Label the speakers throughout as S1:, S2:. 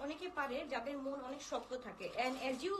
S1: অনেকে পারে যাদের মন অনেক শক্ত থাকে। And as you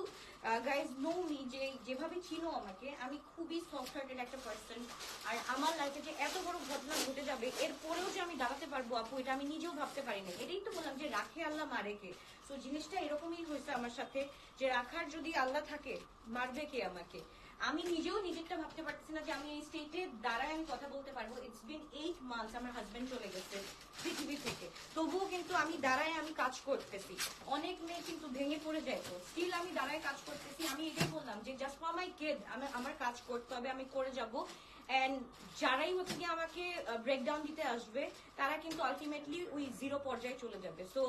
S1: guys know me, যে যেভাবে চিনো আমাকে, আমি খুবই সফট হার্টেড একটা পার্সন। আর আমার লাইফে যে এত বড় ঘটনা ঘটে যাবে এরপরেও যে আমি দাঁড়াতে পারবো আপু, এটা আমি নিজেও ভাবতে পারি না। এটাই তো বললাম যে রাখে আল্লাহ মারে কে। তো জিনিসটা এরকমই হয়েছে আমার সাথে, যে রাখার যদি আল্লাহ থাকে মারবে কে আমাকে। আমি নিজেও নিজেরটা ভাবতে পারতেছি না যে আমি এই স্টেটে দাঁড়ায় আমি কথা বলতে পারবো। ইটস বিন 8 মান্থস আমার হাজবেন্ড চলে গেছে পৃথিবী থেকে, তবুও কিন্তু আমি দাঁড়ায় আমি কাজ করতেছি। অনেক মেয়ে কিন্তু ভেঙে পড়ে যায়, তো স্টিল আমি দাঁড়ায় কাজ করতেছি। আমি এটাই বললাম যে জাস্ট ফর মাই কিড আমার কাজ করতে হবে, আমি করে যাব। এন্ড যারাই হচ্ছে কি আমাকে ব্রেকডাউন দিতে আসবে তারা কিন্তু আলটিমেটলি ওই জিরো পর্যায়ে চলে যাবে। সো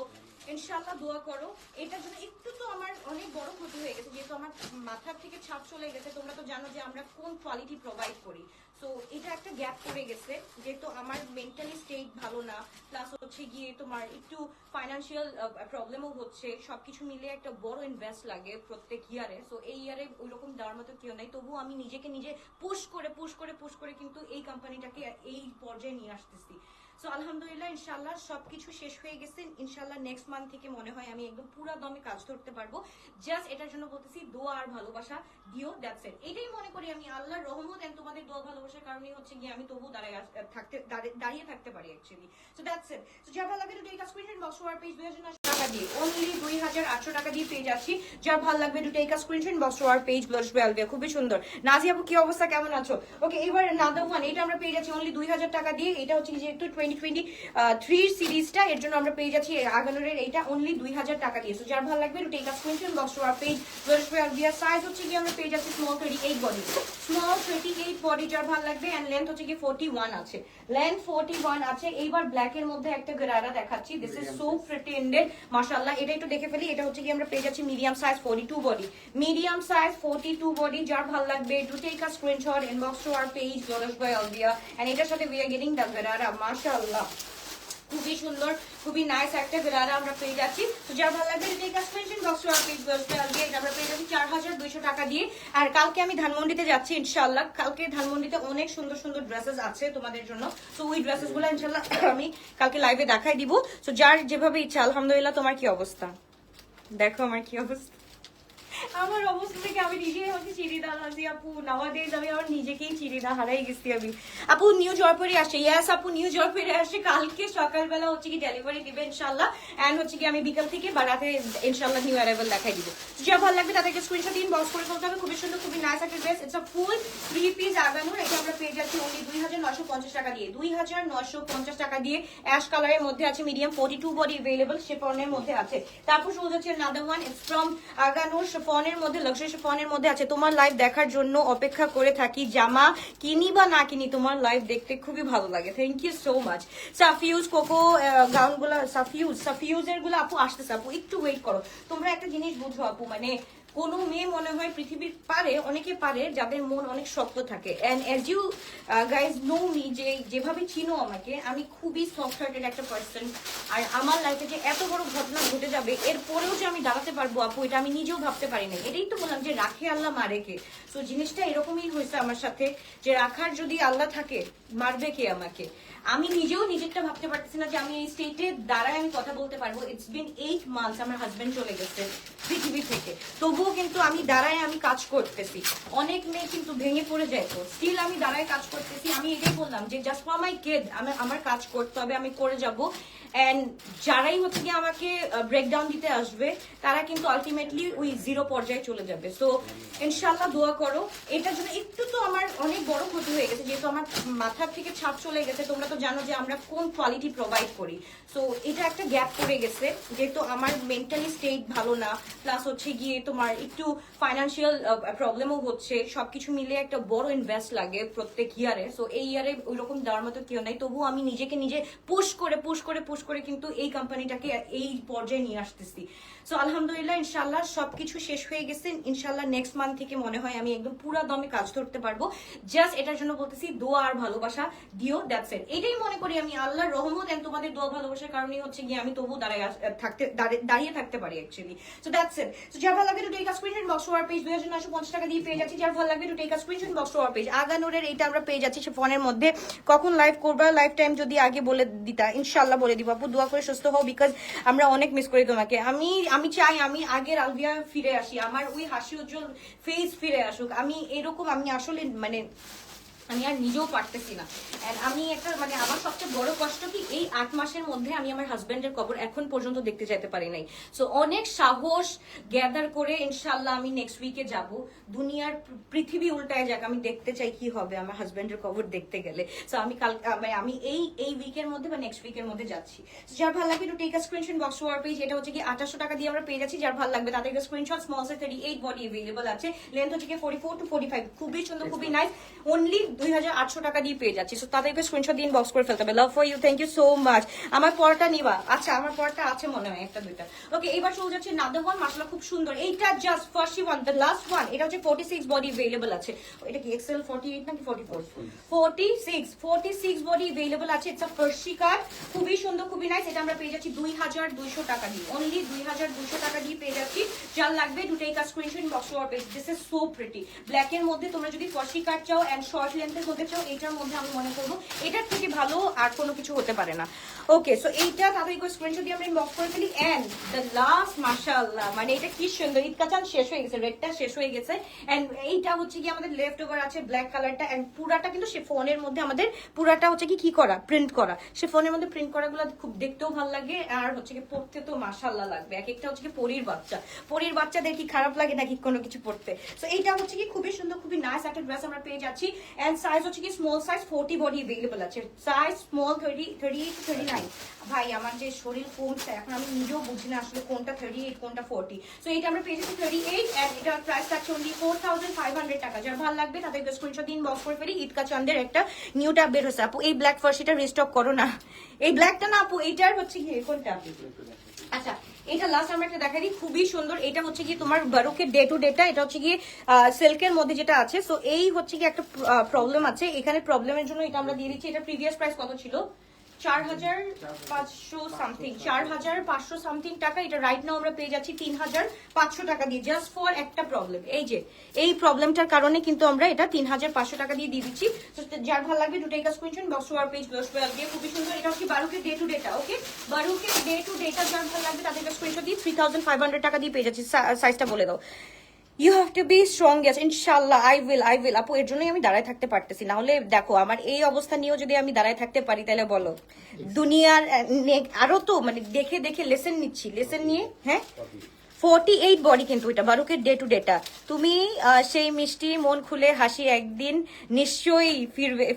S1: ইনশাল্লাহ দোয়া করো। এটার জন্য একটু তো আমার অনেক বড় ক্ষতি হয়ে গেছে, যেহেতু আমার মাথার থেকে ছাপ চলে গেছে। তোমরা তো জানো যে আমরা কোন কোয়ালিটি প্রোভাইড করি। সো এটা একটা গ্যাপ পড়ে গেছে, যেহেতু আমার মেন্টালি স্টেট ভালো না, প্লাস হচ্ছে গিয়ে তোমার একটু ফাইন্যান্সিয়াল প্রবলেমও হচ্ছে। সবকিছু মিলে একটা বড় ইনভেস্ট লাগে প্রত্যেক ইয়ারে। সো এই ইয়ারে ওইরকম দেওয়ার মতো কেউ নাই, তবুও আমি নিজেকে নিজে পুশ করে কিন্তু এই কোম্পানিটাকে এই পর্যায়ে নিয়ে আসতেছি। সো আলহামদুলিল্লাহ, ইনশাল্লাহ সবকিছু শেষ হয়ে গেছে। ইনশাল্লাহ নেক্সট মান্থ থেকে মনে হয় আমি একদম পুরো দমে কাজ ধরতে পারবো। জাস্ট এটার জন্য বলতেছি দোয়া আর ভালোবাসা দিও, দ্যাটস ইট। এটাই মনে করি আমি আল্লাহর রহমত এন্ড তোমাদের দোয়া ভালোবাসার কারণেই হচ্ছে গিয়ে আমি তবু দাঁড়িয়ে থাকতে পারি actually. So that's it. So যার ভালো লাগে to take a screenshot, box war page 2000 টাকা দিয়ে, অনলি 2800 টাকা দিয়ে পেয়ে যাচ্ছি। যার ভালো লাগবে to take a screenshot, box war পেজ ব্লাশ বেলভিয়া, খুবই সুন্দর। নাজিয়া আপু কি অবস্থা, কেমন আছো? ওকে, এবার নাদার ওয়ান, এটা আমরা পেয়ে যাচ্ছি অনলি 2000 টাকা দিয়ে। এটা হচ্ছে যেহেতু 2023 সিরিজটা, এর জন্য আমরা পেয়ে যাচ্ছি আগানোরের এইটা অনলি 2000 টাকা দিয়ে। সো যার ভালো লাগবে to take a screenshot, box war পেজ ব্লাশ বেলভিয়া। সাইজ হচ্ছে কি আমরা পেয়ে যাচ্ছি স্মল 38 বডি, স্মল 38 বডি যার ভালো লাগবে। এন্ড লেন্থ হচ্ছে কি 41 আছে, লেন্থ 41 আছে। এইবার ব্ল্যাক এর মধ্যে একটা গরারা দেখাচ্ছি, দিস ইজ সো প্রিটেন্ডেড মাশাআল্লাহ। এটা একটু দেখে ফেলি। এটা হচ্ছে কি আমরা পেয়ে যাচ্ছি medium size 42 body, medium size 42 body. যার ভালো লাগবে do take a screenshot, inbox to our page blush বেলভিয়া। এন্ড এটার সাথে we are getting the gharara, মাশাআল্লাহ খুবই সুন্দর, খুবই নাইস একটা গরারা আমরা পেয়ে যাচ্ছি। তো যার ভালো লাগবে take a screenshot, box to our page blush বেলভিয়া। এটা আমরা পেয়ে যাচ্ছি 4200 টাকা দিয়ে। আর কালকে আমি ধানমন্ডিতে যাচ্ছি ইনশাআল্লাহ। কালকে ধানমন্ডিতে অনেক সুন্দর সুন্দর ড্রেসেস আছে তোমাদের জন্য। তো ওই ড্রেসেসগুলো ইনশাআল্লাহ আমি কালকে লাইভে দেখাই দিব। তো যার যেভাবে ইচ্ছা। আলহামদুলিল্লাহ, তোমার কি অবস্থা? দেখো আমার কি অবস্থা, আমার অবস্থা থেকে আমি নিজেই হচ্ছে চিরিদা হাসি আপু। নাওয়াদেজ আমি আমার নিজেকেই চিরিদা হারাই গেছি আমি। আপু নিউ জয়পুরে আসে, ইয়াস আপু নিউ জয়পুরে আসে। কালকে সকালবেলা হচ্ছে কি ডেলিভারি দিবে ইনশাআল্লাহ। এন্ড হচ্ছে কি আমি বিকাল থেকে বা রাতে ইনশাআল্লাহ নিউ অ্যারাইভাল দেখাই দিব। যা ভালো লাগবে তাদেরকে স্ক্রিনশট দিন, বক্স করে ফেলতে হবে। খুবই সুন্দর, খুবই নাইস একটা dress. It's a full 3 piece আগানোর। এটা আমরা পেয়ে যাচ্ছি অনলি 2950 টাকা দিয়ে, 2950 টাকা দিয়ে। অ্যাশ কালারের মধ্যে আছে, মিডিয়াম 42 বডি अवेलेबल, শিফনের মধ্যে আছে। তারপর শুরু হচ্ছে another one, ইটস ফ্রম আগানোর, শিফনের মধ্যে, লাক্সারি শিফনের মধ্যে আছে। তোমার লাইভ দেখার জন্য অপেক্ষা করে থাকি, জামা কিনি বা না কিনি তোমার লাইভ দেখতে খুবই ভালো লাগে। Thank you so much. সাফিউজ কোকো গাউন গুলা, সাফিউজের গুলো আপু আসতেছে। আপু একটু ওয়েট করো। তোমরা একটা জিনিস বুঝো আপু, মানে কোনো মেয়ে মনে হয় পৃথিবীর অনেকে পারে যাদের মন অনেক শক্ত থাকে। And as you guys know me, যে যেভাবে চিনো আমাকে, আমি খুবই সফট হার্টেড একটা পার্সন। আর আমার লাইফে যে এত বড় ঘটনা ঘটে যাবে এরপরেও যে আমি দাঁড়াতে পারবো আপু, এটা আমি নিজেও ভাবতে পারি না। এটাই তো বললাম যে রাখে আল্লাহ মারে কে। সো জিনিসটা এরকমই হয়েছে আমার সাথে, যে রাখার যদি আল্লাহ থাকে মারবে কে আমাকে। আমি নিজেও নিজেরটা ভাবতে পারতেছি না যে আমি এই স্টেটে দাঁড়ায় আমি কথা বলতে পারবো। ইটস বিন 8 মান্থস আমার হাজবেন্ড চলে গেছে পৃথিবী থেকে, তবুও কিন্তু আমি দাঁড়ায় আমি কাজ করতেছি। অনেক মেয়ে কিন্তু ভেঙে পড়ে যায়, তো স্টিল আমি দাঁড়ায় কাজ করতেছি। আমি এটাই বললাম যে জাস্ট ফর মাই কিড আমার কাজ করতে হবে, আমি করে যাব। এন্ড যারাই হচ্ছে কি আমাকে ব্রেকডাউন দিতে আসবে তারা কিন্তু আলটিমেটলি ওই জিরো পর্যায়ে চলে যাবে। সো ইনশাল্লাহ দোয়া করো। এটার জন্য একটু তো আমার অনেক বড় ক্ষতি হয়ে গেছে, যেহেতু আমার মাথার থেকে ছাপ চলে গেছে। তোমরা তো জানো যে আমরা কোন কোয়ালিটি প্রোভাইড করি। সো এটা একটা গ্যাপ পড়ে গেছে, যেহেতু আমার মেন্টালি স্টেট ভালো না, প্লাস হচ্ছে গিয়ে তোমার একটু ফাইন্যান্সিয়াল প্রবলেমও হচ্ছে। সবকিছু মিলে একটা বড় ইনভেস্ট লাগে প্রত্যেক ইয়ারে। সো এই ইয়ারে ওইরকম দেওয়ার মতো কেউ নাই, তবুও আমি নিজেকে নিজে পুশ করে কিন্তু এই কোম্পানিটাকে এই পর্যায়ে নিয়ে আসতেছি। সো আলহামদুলিল্লাহ, ইনশাল্লাহ সবকিছু শেষ হয়ে গেছে। ইনশাল্লাহ নেক্সট মান্থ থেকে মনে হয় আমি একদম পুরো দমে কাজ ধরতে পারবো। জাস্ট এটার জন্য বলতেছি দোয়া আর ভালোবাসা দিও, দ্যাটস ইট। এটাই মনে করি আমি আল্লাহর রহমত এন্ড তোমাদের দোয়া ভালোবাসার কারণেই হচ্ছে গিয়ে আমি তবু দাঁড়িয়ে থাকতে পারি actually. So that's it. So যার ভালো লাগবে to take a screenshot, box to our page 2950 টাকা দিয়ে পেয়ে যাচ্ছি। যার ভালো লাগবে to take a screenshot, box to our page. আগানোরের এইটা আমরা পেয়ে যাচ্ছি শিফনের মধ্যে। কখন লাইভ করবা, লাইভ টাইম যদি আগে বলে দিতা ইনশাআল্লাহ বলে দিব আপু দোয়া করে সুস্থ হও, বিকজ আমরা অনেক মিস করি তোমাকে। আমি চাই আমি আগের আলভিয়া ফিরে আসি, আমার ওই হাসি উজ্জ্বল ফেস ফিরে আসুক। আমি এরকম আমি আসলে মানে আমি আর নিজেও পারতেছি না। আমি একটা মানে আমার সবচেয়ে বড় কষ্ট কি এই 8 মাসের মধ্যে আমি আমার হাজবেন্ডের কবর এখন পর্যন্ত দেখতে যেতে পারি নাই। সো অনেক সাহস গ্যাদার করে ইনশাল্লাহ আমি নেক্সট উইকে যাব। দুনিয়ার পৃথিবী উল্টায় যাক, আমি দেখতে চাই কি হবে আমার হাজবেন্ডের কবর দেখতে গেলে। সো আমি কাল মানে আমি এই উইকের মধ্যে বা নেক্সট উইকের মধ্যে যাচ্ছি। যার ভালো লাগবে একটু take a screenshot box to our page. এটা হচ্ছে কি 2800 টাকা দিয়ে আমরা পেয়ে যাচ্ছি। যার ভালো লাগবে তাদের screenshot, small size 38 body available আছে, লেন্থ হচ্ছে কি 44 to 45, খুবই সুন্দর খুবই নাইস। অনলি 2800 টাকা দিয়ে পেয়ে যাচ্ছি। সো তাদেরকে স্ক্রিনশট দিয়ে ইনবক্স করে ফেলতে হবে। Love for you, thank you so much. আমার পরটা নিবা? আচ্ছা আমার পরটা আছে মনে হয় একটা দুইটা। ওকে এবার চলে যাচ্ছে নাদওয়ান, মাশাআল্লাহ খুব সুন্দর। এইটা just first one, the last one. এটা হচ্ছে 46 বডি अवेलेबल আছে। এটা কি এক্সেল 48 নাকি 44? 46 বডি अवेलेबल আছে। ইটস আ ফার্সি কাট, খুবই সুন্দর খুবই নাইস। এটা আমরা পেয়ে যাচ্ছি 2200 টাকা দিয়ে, অনলি 2200 টাকা দিয়ে পেয়ে যাচ্ছি। যার লাগবে to take a screenshot box to our page. This is so pretty. Black এর মধ্যে তোমরা যদি ফার্সি কাট চাও এন্ড শর্ট লেন্থের মধ্যে চাও, এটার মধ্যে আমি মনে করবো এটার থেকে ভালো আর কোনো কিছু হতে পারে না। ওকে সো এইটা তাদেরকে স্ক্রিনশট দিয়ে আমরা ইনবক্স করে ফেলি। এন্ড দ্য লাস্ট মাশাআল্লাহ, মানে এটা কি সুন্দর। ঈদ কাচান শেষ হয়ে গেছে, রেডটা শেষ হয়ে গেছে। এন্ড এইটা হচ্ছে কি আমাদের লেফট ওভার আছে ব্ল্যাক কালারটা। এন্ড পুরাটা কিন্তু শিফনের মধ্যে আমাদের পুরাটা হচ্ছে কি করা, প্রিন্ট করা। শিফনের মধ্যে প্রিন্ট করাগুলো খুব দেখতেও ভালো লাগে, আর হচ্ছে কি পড়তে তো মাশাআল্লাহ লাগবে। এক একটা হচ্ছে কি পরীর বাচ্চাদের কি খারাপ লাগে নাকি কোনো কিছু পড়তে। সো এইটা হচ্ছে কি খুবই সুন্দর খুবই নাইস একটা ড্রেস আমরা পেয়ে যাচ্ছি। এন্ড সাইজ হচ্ছে কি স্মল সাইজ 40 বডি अवेलेबल আছে। Size small 38 to 39। ভাই আমার যে শরীর কমছে এখন আমি নিজেও বুঝি না আসলে কোনটা 38 কোনটা 40। সো এইটা আমরা পেয়ে যাচ্ছি 38 এন্ড এটা প্রাইস থাকছে অনলি 4500 টাকা। যার ভালো লাগবে তাদের স্ক্রিনশট দিন বক্স করে ফেলি। ঈদ কা চাঁদের একটা নিউ ট্যাব বের হয়েছে। আপু এই ব্ল্যাক ফার্সিটা রিস্টক করো না, এই ব্ল্যাকটা না আপু, এইটার হচ্ছে কি কোনটা? আচ্ছা এটা লাস্ট আমরা একটা দেখাই দিই, খুবই সুন্দর। এটা হচ্ছে কি তোমার বারুকের ডে টু ডেটা। এটা হচ্ছে কি সিল্কের মধ্যে যেটা আছে। সো এই হচ্ছে কি একটা প্রবলেম আছে এখানে, প্রবলেমের জন্য এটা আমরা দিয়ে দিচ্ছি। এটা প্রিভিয়াস প্রাইস কত ছিল? 4500 সামথিং, 4500 সামথিং টাকা। এটা রাইট নাও আমরা পেয়ে যাচ্ছি 3500 টাকা দিয়ে, জাস্ট ফর একটা প্রবলেম। এই যে এই প্রবলেমটার কারণে কিন্তু আমরা এটা 3500 টাকা দিয়ে দিয়ে দিচ্ছি। যার ভালো লাগবে to take a screenshot box to our page দিয়ে, খুবই সুন্দর। এটা হচ্ছে বারুকের ডে টু ডেটা। ওকে বারুকের ডে টু ডেটা যার ভালো লাগবে তাদেরকে স্ক্রিনশট দিয়ে 3500 টাকা দিয়ে পেয়ে যাচ্ছি। সাইজটা বলে দাও। You have to be strong. Yes ইনশাল্লাহ আই উইল। আপু এর জন্যই আমি দাঁড়ায় থাকতে পারতেছি না, হলে দেখো আমার এই অবস্থা নিয়েও যদি আমি দাঁড়ায় থাকতে পারি তাহলে বলো দুনিয়ার আরো তো মানে দেখে দেখে লেসেন নিয়ে। হ্যাঁ 48 বডি কিন্তু এটা বারুকের ডে টু ডেটা। তুমি সেই মিষ্টি মন খুলে হাসি একদিন নিশ্চয়ই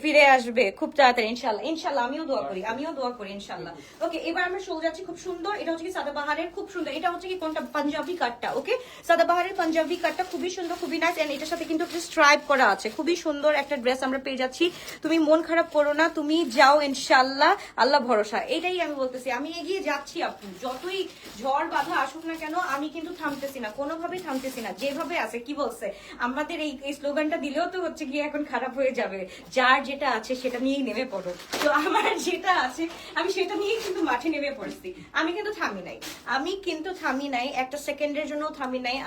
S1: ফিরে আসবে খুব তাড়াতাড়ি ইনশাল্লাহ। আমিও দোয়া করি ইনশাল্লাহ। ওকে এবার আমরা চলে যাচ্ছি খুব সুন্দর। এটা হচ্ছে কি সাদাবাহারের খুব সুন্দর। এটা হচ্ছে কি কোনটা? পাঞ্জাবি কাটটা। ওকে সাদাবাহারের পাঞ্জাবি কাটটা খুবই সুন্দর খুবই নাইস। এন্ড এটার সাথে কিন্তু একটা স্ট্রাইপ করা আছে। খুবই সুন্দর একটা ড্রেস আমরা পেয়ে যাচ্ছি। তুমি মন খারাপ করো না, তুমি যাও ইনশাল্লাহ, আল্লাহ ভরসা। এটাই আমি বলতেছি, আমি এগিয়ে যাচ্ছি আপু। যতই ঝড় বাধা আসুক না কেন আমি কিন্তু থামতেছি না, কোনোভাবেই থামতেছি না। যেভাবে আছে কি বলছে আমাদের এই স্লোগানটা দিলেও তো হচ্ছে গিয়ে এখন খারাপ হয়ে যাবে। যার যেটা আছে সেটা নিয়েই নেমে পড়ো। তো আমার যেটা আছে আমি সেটা নিয়েই কিন্তু মাঠে নেমে পড়ছি। আমি কিন্তু থামি নাই, একটা সেকেন্ডের জন্য থামি নাই।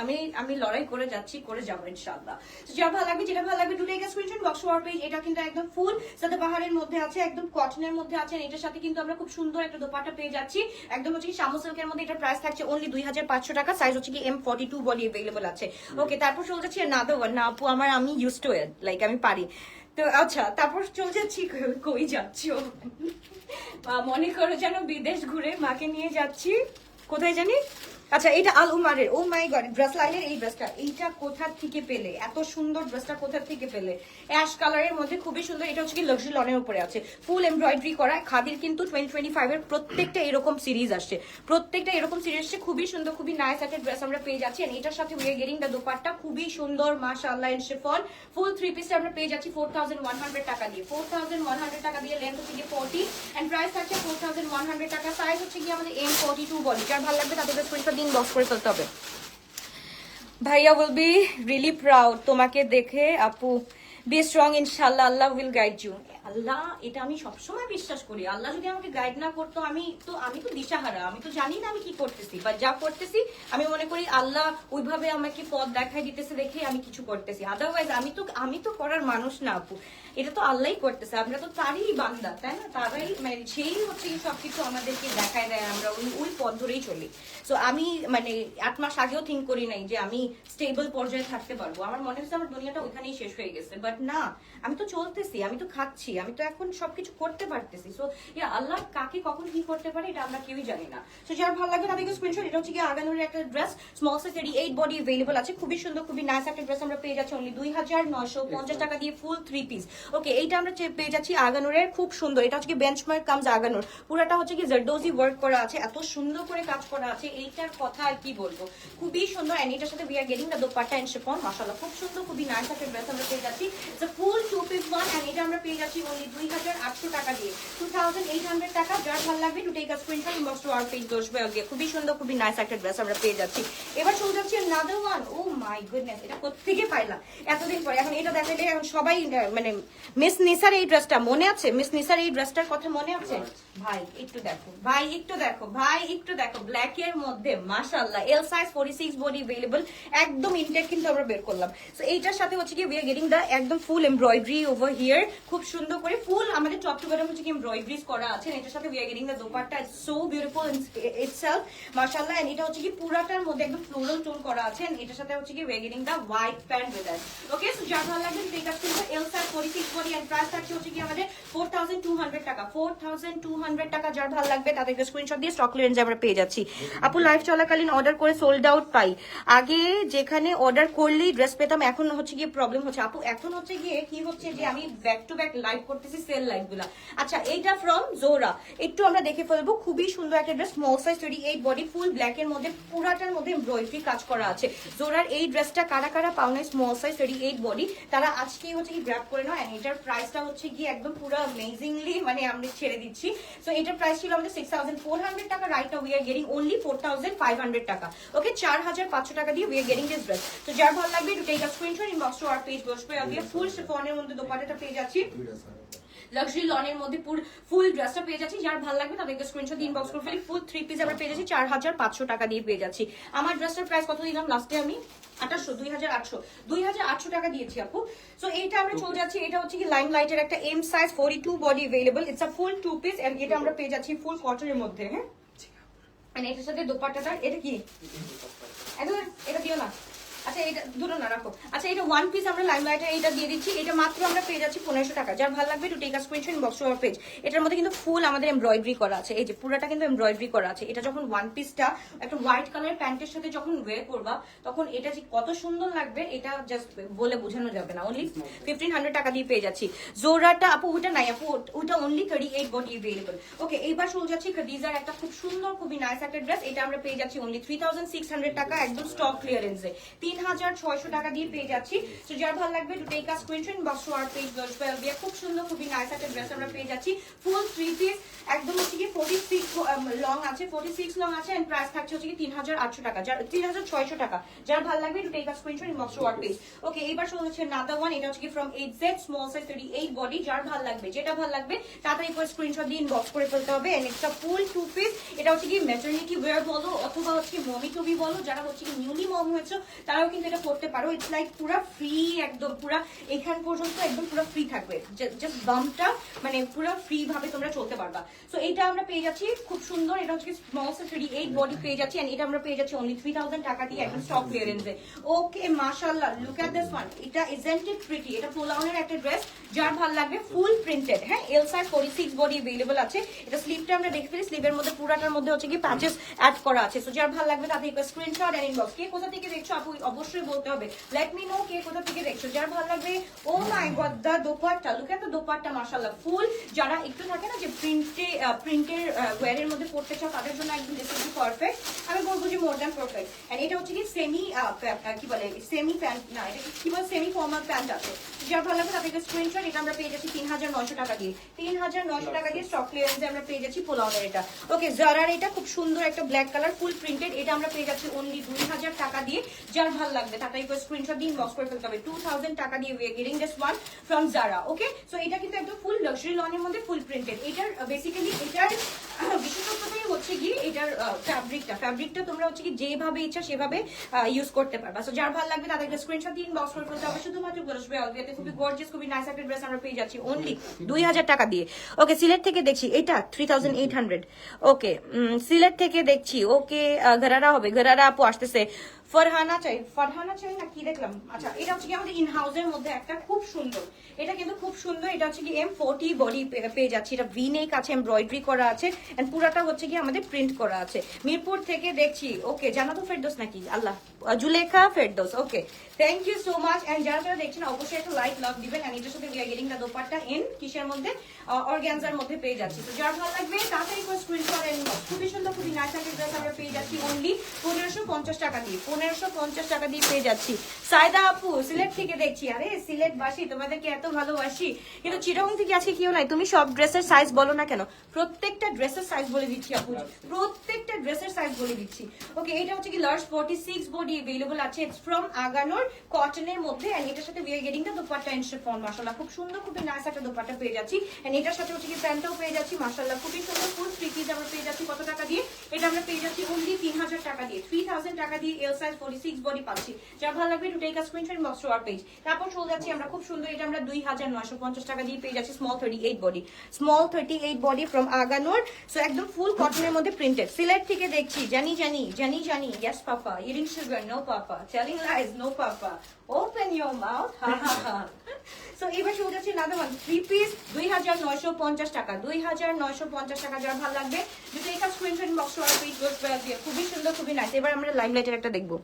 S1: আমি লড়াই করে যাচ্ছি, করে যাবো ইনশাআল্লাহ। যা ভালো লাগবে যেটা ভালো লাগবে to take a screenshot box to our page. এটা কিন্তু একদম ফুল সাদাবাহারের মধ্যে আছে, একদম কটনের মধ্যে আছে। এটার সাথে কিন্তু আমরা খুব সুন্দর একটা দোপাট্টা পেয়ে যাচ্ছি, একদম হচ্ছে শামু সিল্কের মধ্যে। এটার প্রাইস থাকছে অনলি 2500 টাকা। সাইজ হচ্ছে কি M42 বডি अवेलेबल আছে। ওকে তারপর চলে যাচ্ছি নাদওয়ান। না আপু আমি ইউজড টু ইট, লাইক আমি পারি তো। আচ্ছা তারপর চলে যাচ্ছি কই যাচ্ছ মনে করো যেন বিদেশ ঘুরে মাকে নিয়ে যাচ্ছি, কোথায় জানি। আচ্ছা এটা আল উমারের, ও মাই গড ড্রেস লাইনের এই ড্রেসটা, এইটা কোথা থেকে পেলে? এত সুন্দর ড্রেসটা কোথা থেকে পেলে? অ্যাশ কালারের মধ্যে খুবই সুন্দর। এটা হচ্ছে কি লাক্সারি লনের উপরে আছে, ফুল এমব্রয়ডারি করা। খাদির কিন্তু 2025 এর প্রত্যেকটা এরকম সিরিজ আসছে, খুবই সুন্দর খুবই নাইস একটা ড্রেস আমরা পেয়ে যাচ্ছি। এন্ড এটার সাথে we are getting the dupatta, খুবই সুন্দর মাশাআল্লাহ। এন্ড শিফন ফুল 3 পিসে আমরা পেয়ে যাচ্ছি 4100 টাকা দিয়ে। 4100 টাকা দিয়ে। লেন্থ হচ্ছে কি 40 এন্ড প্রাইস থাকছে 4100 টাকা। সাইজ হচ্ছে কি আমাদের M42 বডি। যার ভালো লাগবে তাদের স্ক্রিনশট দিন বক্স করে ফেলতে হবে। ভাইয়া উইল বি রিয়েলি প্রাউড তোমাকে দেখে আপু। বি স্ট্রং ইনশাআল্লাহ, আল্লাহ উইল গাইড ইউ। আল্লাহ, এটা আমি সবসময় বিশ্বাস করি, আল্লাহ যদি আমাকে গাইড না করতো আমি তো দিশাহারা, আমি তো জানি না আমি কি করতেছি, বা যা করতেছি আমি মনে করি আল্লাহ ওইভাবে আমাকে পথ দেখাই দিতেছে দেখে আমি কিছু করতেছি। আদারওয়াইজ আমি তো করার মানুষ না আপু, এটা তো আল্লাহই করতেছে, আমরা তো তারই বান্দা, তাই না? তারাই মানে সেই হচ্ছে কি সবকিছু আমাদেরকে দেখায় দেয়, আমরা ওই পথ ধরেই চলি। সো আমি মানে 8 মাস আগেও থিঙ্ক করি নাই যে আমি স্টেবল পর্যায়ে থাকতে পারবো, আমার মনে হচ্ছে আমার দুনিয়াটা ওইখানেই শেষ হয়ে গেছে, বাট না, আমি তো চলতেছি, আমি তো খাচ্ছি, আমি তো এখন সবকিছু করতে পারতেছি। সো আল্লাহ কাকে কখন কি করতে পারে এটা আমরা কেউই জানি না। সো যার ভালো লাগবে তাদেরকে স্ক্রিনশট। এটা হচ্ছে কি আগানোর একটা dress, small size 38 body available আছে, খুবই সুন্দর খুবই নাইস একটা ড্রেস আমরা পেয়ে যাচ্ছি অনলি 2950 টাকা দিয়ে ফুল 3 পিস। ওকে, এইটা আমরা পেয়ে যাচ্ছি আগানোরের, খুব সুন্দর, এটা হচ্ছে কি বেঞ্চমার্ক কামস আগানোর, পুরাটা হচ্ছে কি জারদোজি ওয়ার্ক করা আছে, এত সুন্দর করে কাজ করা আছে, এইটার কথা আর কি বলবো, খুবই সুন্দর। এন্ড এটার সাথে we are getting the dupatta and chiffon, মাশাআল্লাহ খুব সুন্দর খুবই নাইস একটা ড্রেস আমরা পেয়ে যাচ্ছি। It's a full 2 piece one, and এটা আমরা পেয়ে যাচ্ছি অনলি 2800 টাকা দিয়ে, 2800 টাকা। যার ভালো লাগবে to take a screenshot inbox to our page দোসবে আগে, খুবই সুন্দর খুবই নাইস একটা ড্রেস আমরা পেয়ে যাচ্ছি। এবার চলে যাচ্ছি another one, oh my goodness, এটা কোত্থেকে পাইলাম এতদিন পরে, এখন এটা দেখাইলে এখন সবাই মানে মিস নিসার এই ড্রেসটা মনে আছে, মিস নিসার এই ড্রেসটার কথা মনে আছে? ভাই একটু দেখো, ভাই একটু দেখো, ভাই একটু দেখো, ব্ল্যাক এর মধ্যে মাশাআল্লাহ, এল সাইজ 46 বডি अवेलेबल, একদম ইনটেক কিন্তু আমরা বের করলাম। সো এইটার সাথে হচ্ছে কি উই আর গেটিং দা একদম ফুল এমব্রয়ডারি ওভার হিয়ার, খুব সুন্দর করে ফুল আমাদের টপ টু বটম হচ্ছে কি এমব্রয়ডারিজ করা আছে। এটার সাথে we are getting the dupatta, it's so beautiful itself মাশাআল্লাহ। এন্ড এটা হচ্ছে কি পুরাটার মধ্যে একদম ফ্লোরাল টোন করা আছে, এন্ড এটার সাথে হচ্ছে কি we are getting the white pant with that. Okay, so যার ভালো লাগবে টেক আপ করুন, L size 46 body, and price থাকছে হচ্ছে কি আমাদের 4200 টাকা, 4200 টাকা। যার ভালো লাগবে তাদেরকে স্ক্রিনশট দিয়ে স্টক ক্লিয়ারেন্স আমরা পেয়ে যাচ্ছি। আপু লাইভ চলাকালীন অর্ডার করে সোল্ড আউট পাই, আগে যেখানে অর্ডার করলেই ড্রেস পেতাম, এখন হচ্ছে গিয়ে প্রবলেম হচ্ছে আপু, এখন হচ্ছে গিয়ে কি হচ্ছে যে আমি ব্যাক টু ব্যাক লাইভ করতেছি, সেল লাইভ গুলা। আচ্ছা, এইটা ফ্রম জোরা, একটু আমরা দেখে ফেলবো, খুবই সুন্দর একটা dress, small size 38 body, full black এর মধ্যে, পুরাটার মধ্যে এমব্রয়ডারি কাজ করা আছে। জোরার এই ড্রেসটা কারা কারা পাও না স্মল সাইজ 38 বডি, তারা আজকেই হচ্ছে কি গ্র্যাব করে নাও। এন্ড এটার প্রাইসটা হচ্ছে গিয়ে একদম পুরো অ্যামেজিংলি মানে আমরা ছেড়ে দিচ্ছি। সো এটার প্রাইস ছিল আমাদের 6400 টাকা, right now we are getting only 4500 টাকা। ওকে, 4500 টাকা দিয়ে we are getting this dress. তো যার ভালো লাগবে to take a screenshot inbox to our page বসবে আগে, ফুল শিফনের মধ্যে দোপাট্টাটা পেয়ে যাচ্ছি, লাক্সারি লনের মধ্যে ফুল ড্রেসটা পেয়ে যাচ্ছি। যার ভালো লাগবে তাদেরকে স্ক্রিনশট ইনবক্স করে ফেলি, ফুল 3 পিস আমরা পেয়ে যাচ্ছি 4500 টাকা দিয়ে পেয়ে যাচ্ছি। আমার ড্রেসটার প্রাইস কত দিলাম লাস্টে আমি? 2800 টাকা দিয়েছি আপু। সো এইটা আমরা চলে যাচ্ছি, এটা হচ্ছে কি লাইম লাইটের একটা M size 42 body available, it's a full 2 piece, and এটা আমরা পেয়ে যাচ্ছি ফুল কটনের মধ্যে। হ্যাঁ, মানে এটার সাথে দোপাট্টাটা, এটা কি এটা দিও না, আচ্ছা এটা দুটো না রাখো। আচ্ছা, এটা 1 পিস আমরা লাইমলাইটের এটা দিয়ে দিচ্ছি, এটা মাত্র আমরা পেয়ে যাচ্ছি 1500 টাকা। যার ভালো লাগবে to take a screenshot inbox to our page. এটার মধ্যে কিন্তু ফুল আমাদের এমব্রয়ডারি করা আছে, এই যে পুরোটা কিন্তু এমব্রয়ডারি করা আছে। এটা যখন 1 পিসটা একটা হোয়াইট কালার প্যান্টের সাথে যখন ওয়্যার করবা তখন এটা যে কত সুন্দর লাগবে এটা জাস্ট বলে বোঝানো যাবে না। অনলি 1500 টাকা দিয়ে পেয়ে যাচ্ছি। জোরাটা আপু ওটা নাই আপু, ওটা অনলি 38 বডি अवेलेबल। ওকে, এইবার চলে যাচ্ছি খাদিজার একটা খুব সুন্দর খুবই নাইস একটা ড্রেস, এটা আমরা পেয়ে যাচ্ছি অনলি 3600 টাকা, একদম স্টক ক্লিয়ারেন্সে 3600 টাকা দিয়ে পেয়ে যাচ্ছি। সো যার ভালো লাগবে to take a screenshot inbox to our page দোসবে আগে, খুব সুন্দর খুবই নাইস একটা ড্রেস আমরা পেয়ে যাচ্ছি, ফুল 3 পিস, একদম হচ্ছে কি 46 লং আছে, 46 লং আছে, এন্ড প্রাইস থাকছে হচ্ছে কি 3800 টাকা, যার 3600 টাকা। যার ভালো লাগবে to take a screenshot inbox to our page. Okay, এইবার চলে হচ্ছে নাদার ওয়ান, এটা হচ্ছে কি from 8Z small size 38 body. যার ভালো লাগবে যেটা ভালো লাগবে তাড়াতাড়ি করে স্ক্রিনশট দিয়ে ইনবক্স করে ফেলতে হবে। এন্ড একটা ফুল 2 পিস, এটা হচ্ছে কি ম্যাটারনিটি ওয়্যার বলো অথবা হচ্ছে মমি টুবি বলো, যারা হচ্ছে কি নিউলি মম হয়েছে তারাও কিন্তু এটা করতে পারো। ইটস লাইক পুরা ফ্রি, একদম পুরা এখান পর্যন্ত একদম পুরো ফ্রি থাকবে, জাস্ট বামটা মানে পুরো ফ্রি ভাবে তোমরা চলতে পারবা। সো এটা আমরা পেয়ে যাচ্ছি খুব সুন্দর, এটা হচ্ছে স্মল সাইজ 38 বডি পেয়ে যাচ্ছি, এন্ড এটা আমরা পেয়ে যাচ্ছি অনলি 3000 টাকা দিয়ে একদম স্টক ক্লিয়ারেন্সে। ওকে, মাশাআল্লাহ, লুক এট দিস ওয়ান, এটা ইজন্ট ইট প্রিটি, এটা পোলাউনের একটা ড্রেস, যার ভালো লাগবে ফুল প্রিন্টেড। হ্যাঁ, এল সাইজ 46 বডি अवेलेबल আছে। এটা স্লিভটা আমরা দেখে ফেলি, স্লিভের মধ্যে পুরাটার মধ্যে হচ্ছে কি প্যাচেস অ্যাড করা আছে। সো যার ভালো লাগবে তাদের স্ক্রিনশট এন্ড ইনবক্স। কে কোথা থেকে দেখছো আপু অবশ্যই বলতে হবে, লেট মি নো কে কোথা থেকে দেখছো। যার ভালো লাগবে, oh my god the dupatta, look at the dupatta মাশাআল্লাহ, ফুল যারা একটু থাকে না যে প্রিন্টের ওয়্যারের মধ্যে পড়তে চাও তাদের জন্য একদম দিস ইজ পারফেক্ট, আমি বলবো যে মোর দ্যান পারফেক্ট। এন্ড এটা হচ্ছে কি সেমি কি বলে সেমি প্যান্ট না, এটা কি বলে সেমি ফর্মাল প্যান্ট আছে। যার ভালো লাগবে তাদেরকে স্ক্রিনশট, এটা আমরা পেয়ে যাচ্ছি 3900 টাকা দিয়ে, 3900 টাকা দিয়ে স্টক ক্লিয়ারেন্সে আমরা পেয়ে যাচ্ছি পোলাওয়ার এটা। ওকে, জারার এটা খুব সুন্দর একটা ব্ল্যাক কালার ফুল প্রিন্টেড, এটা আমরা পেয়ে যাচ্ছি অনলি 2000 টাকা দিয়ে। যার ভালো লাগবে তাড়াতাড়ি করে স্ক্রিনশট দিয়ে ইনবক্স করে ফেলতে হবে। 2000 টাকা দিয়ে we are getting this one from Zara. Okay, so এটা কিন্তু একদম ফুল লাক্সারি লনের মধ্যে ফুল প্রিন্টেড। এটার বেসিক্যালি এটার বিশেষত্বটাই হচ্ছে কি এটার ফ্যাব্রিকটা তোমরা হচ্ছে কি যেভাবে ইচ্ছা সেভাবে ইউজ করতে পারবা। সো যার ভালো লাগবে তাদেরকে স্ক্রিনশট দিয়ে ইনবক্স করে ফেলতে হবে। শুধুমাত্র বলবে অলওয়েতে খুবই গর্জিয়াস খুবই নাইস একটা ড্রেস আমরা পেয়ে যাচ্ছি অনলি 2000 টাকা দিয়ে। ওকে, সিলেট থেকে দেখছি এটা 3800। ওকে, সিলেট থেকে দেখছি। ওকে, ঘরারা হবে, ঘরারা আপু আসতেছে। ফারহানা চাই না কি দেখলাম। আচ্ছা, এটা হচ্ছে কি আমাদের ইন হাউসের মধ্যে একটা খুব সুন্দর, এটা কিন্তু খুব সুন্দর। এটা হচ্ছে কি M40 বডি পেয়ে যাচ্ছি। এটা ভি নেক আছে, এমব্রয়ডারি করা আছে এন্ড পুরাটা হচ্ছে কি আমাদের প্রিন্ট করা আছে। মিরপুর থেকে দেখছি। ওকে, জানাতো ফেরদৌস নাকি? আল্লাহ, Zulekha Ferdous. Okay, thank you so much. And যারা যারা দেখছেন অবশ্যই একটা লাইক লাভ দিবেন। এন্ড এটার সাথে we are getting the dupatta in কিসের মধ্যে? অর্গানজার মধ্যে পেয়ে যাচ্ছি। তো যার ভালো লাগবে তাড়াতাড়ি করে স্ক্রিনশট এন্ড খুবই সুন্দর খুবই নাইস একটা ড্রেস আমরা পেয়ে যাচ্ছি অনলি 1550 টাকা দিয়ে। 1550 টাকা দিয়ে পেয়ে যাচ্ছি। সাইদা আপু সিলেট থেকে দেখছি। আরে সিলেটবাসী তোমাদেরকে এত ভালোবাসি, কিন্তু চিটাগং থেকে আজকে কেউ নাই। তুমি সব ড্রেসের সাইজ বলো না কেন? প্রত্যেকটা ড্রেসের সাইজ বলে দিচ্ছি আপু, প্রত্যেকটা ড্রেসের সাইজ বলে দিচ্ছি। ওকে, এটা হচ্ছে কি লার্জ 46 বডি अवेलेबल আছে। ইটস ফ্রম আগানোর কটনের মধ্যে এন্ড এটার সাথে we are getting the dupatta and chiffon. মাশাআল্লাহ খুব সুন্দর খুবই নাইস একটা দোপাট্টা পেয়ে যাচ্ছি এন্ড এটার সাথে হচ্ছে কি প্যান্টও পেয়ে যাচ্ছি। মাশাআল্লাহ খুবই সুন্দর ফুল থ্রি পিস আমরা পেয়ে যাচ্ছি। কত টাকা দিয়ে? এটা আমরা পেয়ে যাচ্ছি অনলি 3000 টাকা দিয়ে। 3000 টাকা দিয়ে এল সাইজ 46 বডি পাচ্ছি। যার ভালো লাগবে to take a screenshot box to our page. তারপর চলে যাচ্ছি আমরা খুব সুন্দর, এটা আমরা 2950 টাকা দিয়ে পেয়ে যাচ্ছি small 38 body. Small 38 body from আগানোর। সো একদম ফুল কটনের মধ্যে প্রিন্টেড। সিলেট থেকে দেখছি। জানি yes papa, eating sugar no papa, telling lies no papa, open your mouth ha ha ha. So এবার চলে যাচ্ছি নাদার ওয়ান 3 পিস 2950 টাকা। 2950 টাকা। যার ভালো লাগবে to take a screenshot box to our page. খুবই সুন্দর খুবই নাইস। এবার আমরা লাইমলাইটের একটা দেখবো।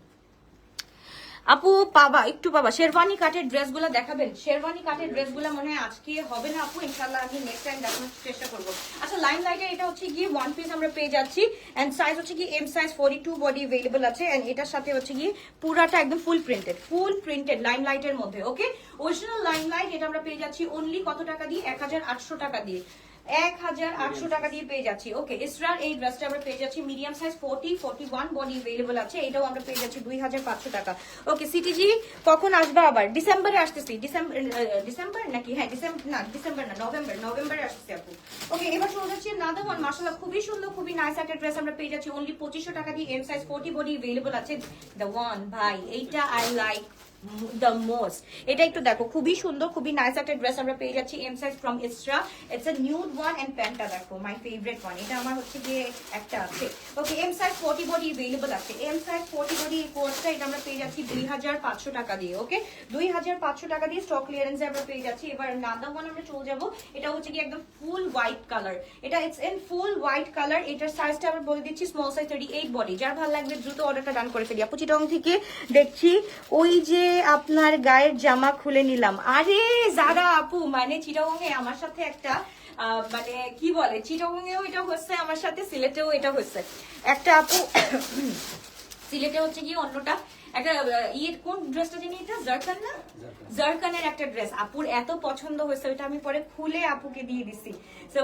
S1: আপু পাবা একটু পাবা শেরওয়ানি কাটের ড্রেসগুলো দেখাবেন? শেরওয়ানি কাটের ড্রেসগুলো মনে হয় আজকে হবে না আপু, ইনশাআল্লাহ আমি নেক্সট টাইম দেখানোর চেষ্টা করব। আচ্ছা, লাইমলাইটে এটা হচ্ছে গিয়ে ওয়ান পিস আমরা পেয়ে যাচ্ছি এন্ড সাইজ হচ্ছে কি এম সাইজ 42 বডি अवेलेबल আছে এন্ড এটার সাথে হচ্ছে গিয়ে পুরাটা একদম ফুল প্রিন্টেড লাইমলাইটের মধ্যে। ওকে, অরিজিনাল লাইমলাইট এটা আমরা পেয়ে যাচ্ছি অনলি কত টাকা দিয়ে? 1800 টাকা দিয়ে। 1800 টাকা দিয়ে পেয়ে যাচ্ছি। ওকে, ইসরার এই ড্রেসটা আমরা পেয়ে যাচ্ছি মিডিয়াম সাইজ 41 বডি अवेलेबल আছে। এটাও আমরা পেয়ে যাচ্ছি 2500 টাকা। ওকে, সিটিজি কখন আসবে আবার? ডিসেম্বরে আসতেছি। ডিসেম্বর নাকি? হ্যাঁ ডিসেম্বর না নভেম্বরে আসতেছি আপু। ওকে, এবার চলে যাচ্ছি নাদার ওয়ান। মাশাআল্লাহ খুবই সুন্দর খুবই নাইস একটা ড্রেস আমরা পেয়ে যাচ্ছি অনলি 2500 টাকা দিয়ে। এম সাইজ 40 বডি अवेलेबल আছে। দ্য ওয়ান ভাই, এইটা আই লাইক the most। এটা একটু দেখো খুবই সুন্দর খুবই নাইস একটা ড্রেস আমরা পেয়ে যাচ্ছি এম সাইজ ফ্রম ইসরা। It's a nude one and প্যান্টটা দেখো মাই ফেভারিট ওয়ান। এটা আমার হচ্ছে গিয়ে একটা আছে। ওকে, এম সাইজ 40 বডি अवेलेबल আছে। এম সাইজ 40 বডি কোর্সটা এটা আমরা পেয়ে যাচ্ছি 2500 টাকা দিয়ে। ওকে, 2500 টাকা দিয়ে স্টক ক্লিয়ারেন্সে আমরা পেয়ে যাচ্ছি। এবার নাদা ওয়ান আমরা চলে যাব। এটা হচ্ছে কি একদম ফুল হোয়াইট কালার। এটা it's in full white colour. এটার সাইজটা আমরা বলে দিচ্ছি স্মল সাইজ 38 বডি। যার ভালো লাগবে দ্রুত অর্ডারটা ডান করে ফেলি। আপু চিটং থেকে দেখছি। ওই যে আপনার গায়ের জামা খুলে নিলাম। আরে যারা আপু মানে চিটাগংয়ে আমার সাথে একটা মানে কি বলে, চিটাগংয়েও এটা হচ্ছে আমার সাথে, সিলেটেও এটা হচ্ছে একটা আপু। সিলেটে হচ্ছে কি অন্যটা একটা কোন ড্রেসটা জানি, এটা জারকান না, জারকানের একটা ড্রেস আপুর এত পছন্দ হয়েছে, ওইটা আমি পরে খুলে আপুকে দিয়ে দিছি।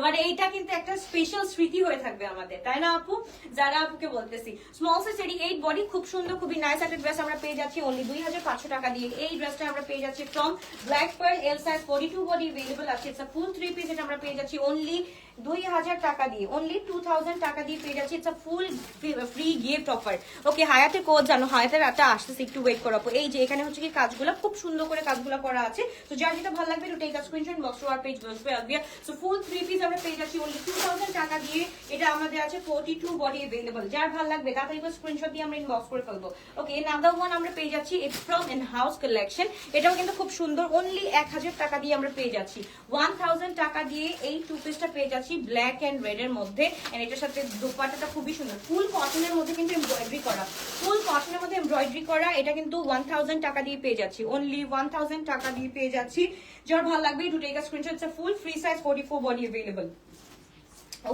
S1: মানে এইটা কিন্তু একটা স্পেশাল স্মৃতি হয়ে থাকবে আমাদের, তাই না আপু? যারা আপুকে বলতেছি স্মল সাইজ 38 বডি খুব সুন্দর খুবই নাইস একটা ড্রেস আমরা পেয়ে যাচ্ছি অনলি 2500 টাকা দিয়ে। এই ড্রেসটা আমরা পেয়ে যাচ্ছি from black pearl, L size 42 body available আছে। It's a full 3 piece. এটা আমরা পেয়ে যাচ্ছি অনলি 2000 টাকা দিয়ে, অনলি 2000 টাকা দিয়ে পেয়ে যাচ্ছি। It's a full free gift offer. Okay, হায়াতের কোড জানো, হায়াতের একটা আসতেছে, একটু ওয়েট করো। এই যে এখানে হচ্ছে কি কাজগুলো খুব সুন্দর করে কাজগুলো করা আছে। তো যার যেটা ভালো লাগবে to take a screenshot box to our page so full 3 piece আমরা পেয়ে যাচ্ছি অনলি 2000 টাকা দিয়ে। এটা আমাদের আছে 42 বডি अवेलेबल। যার ভালো লাগবে তাড়াতাড়ি স্ক্রিনশট দিয়ে আমরা ইনবক্স করে ফেলবো। ওকে, নাদার ওয়ান আমরা পেয়ে যাচ্ছি it's from in house collection. এটাও কিন্তু খুব সুন্দর অনলি 1000 টাকা দিয়ে আমরা পেয়ে যাচ্ছি। 1000 টাকা দিয়ে এই টু পিসটা পেয়ে যাচ্ছি ব্ল্যাক এন্ড রেড এর মধ্যে। এন্ড এটার সাথে দোপাট্টাটা খুবই সুন্দর, ফুল কটনের মধ্যে কিন্তু এমব্রয়ডারি করা, ফুল কটনের মধ্যে এমব্রয়ডারি করা। এটা কিন্তু 1000 টাকা দিয়ে পেয়ে যাচ্ছি, অনলি 1000 টাকা দিয়ে পেয়ে যাচ্ছি। যার ভালো লাগবে to take a screenshot. It's a full free size 44 body available.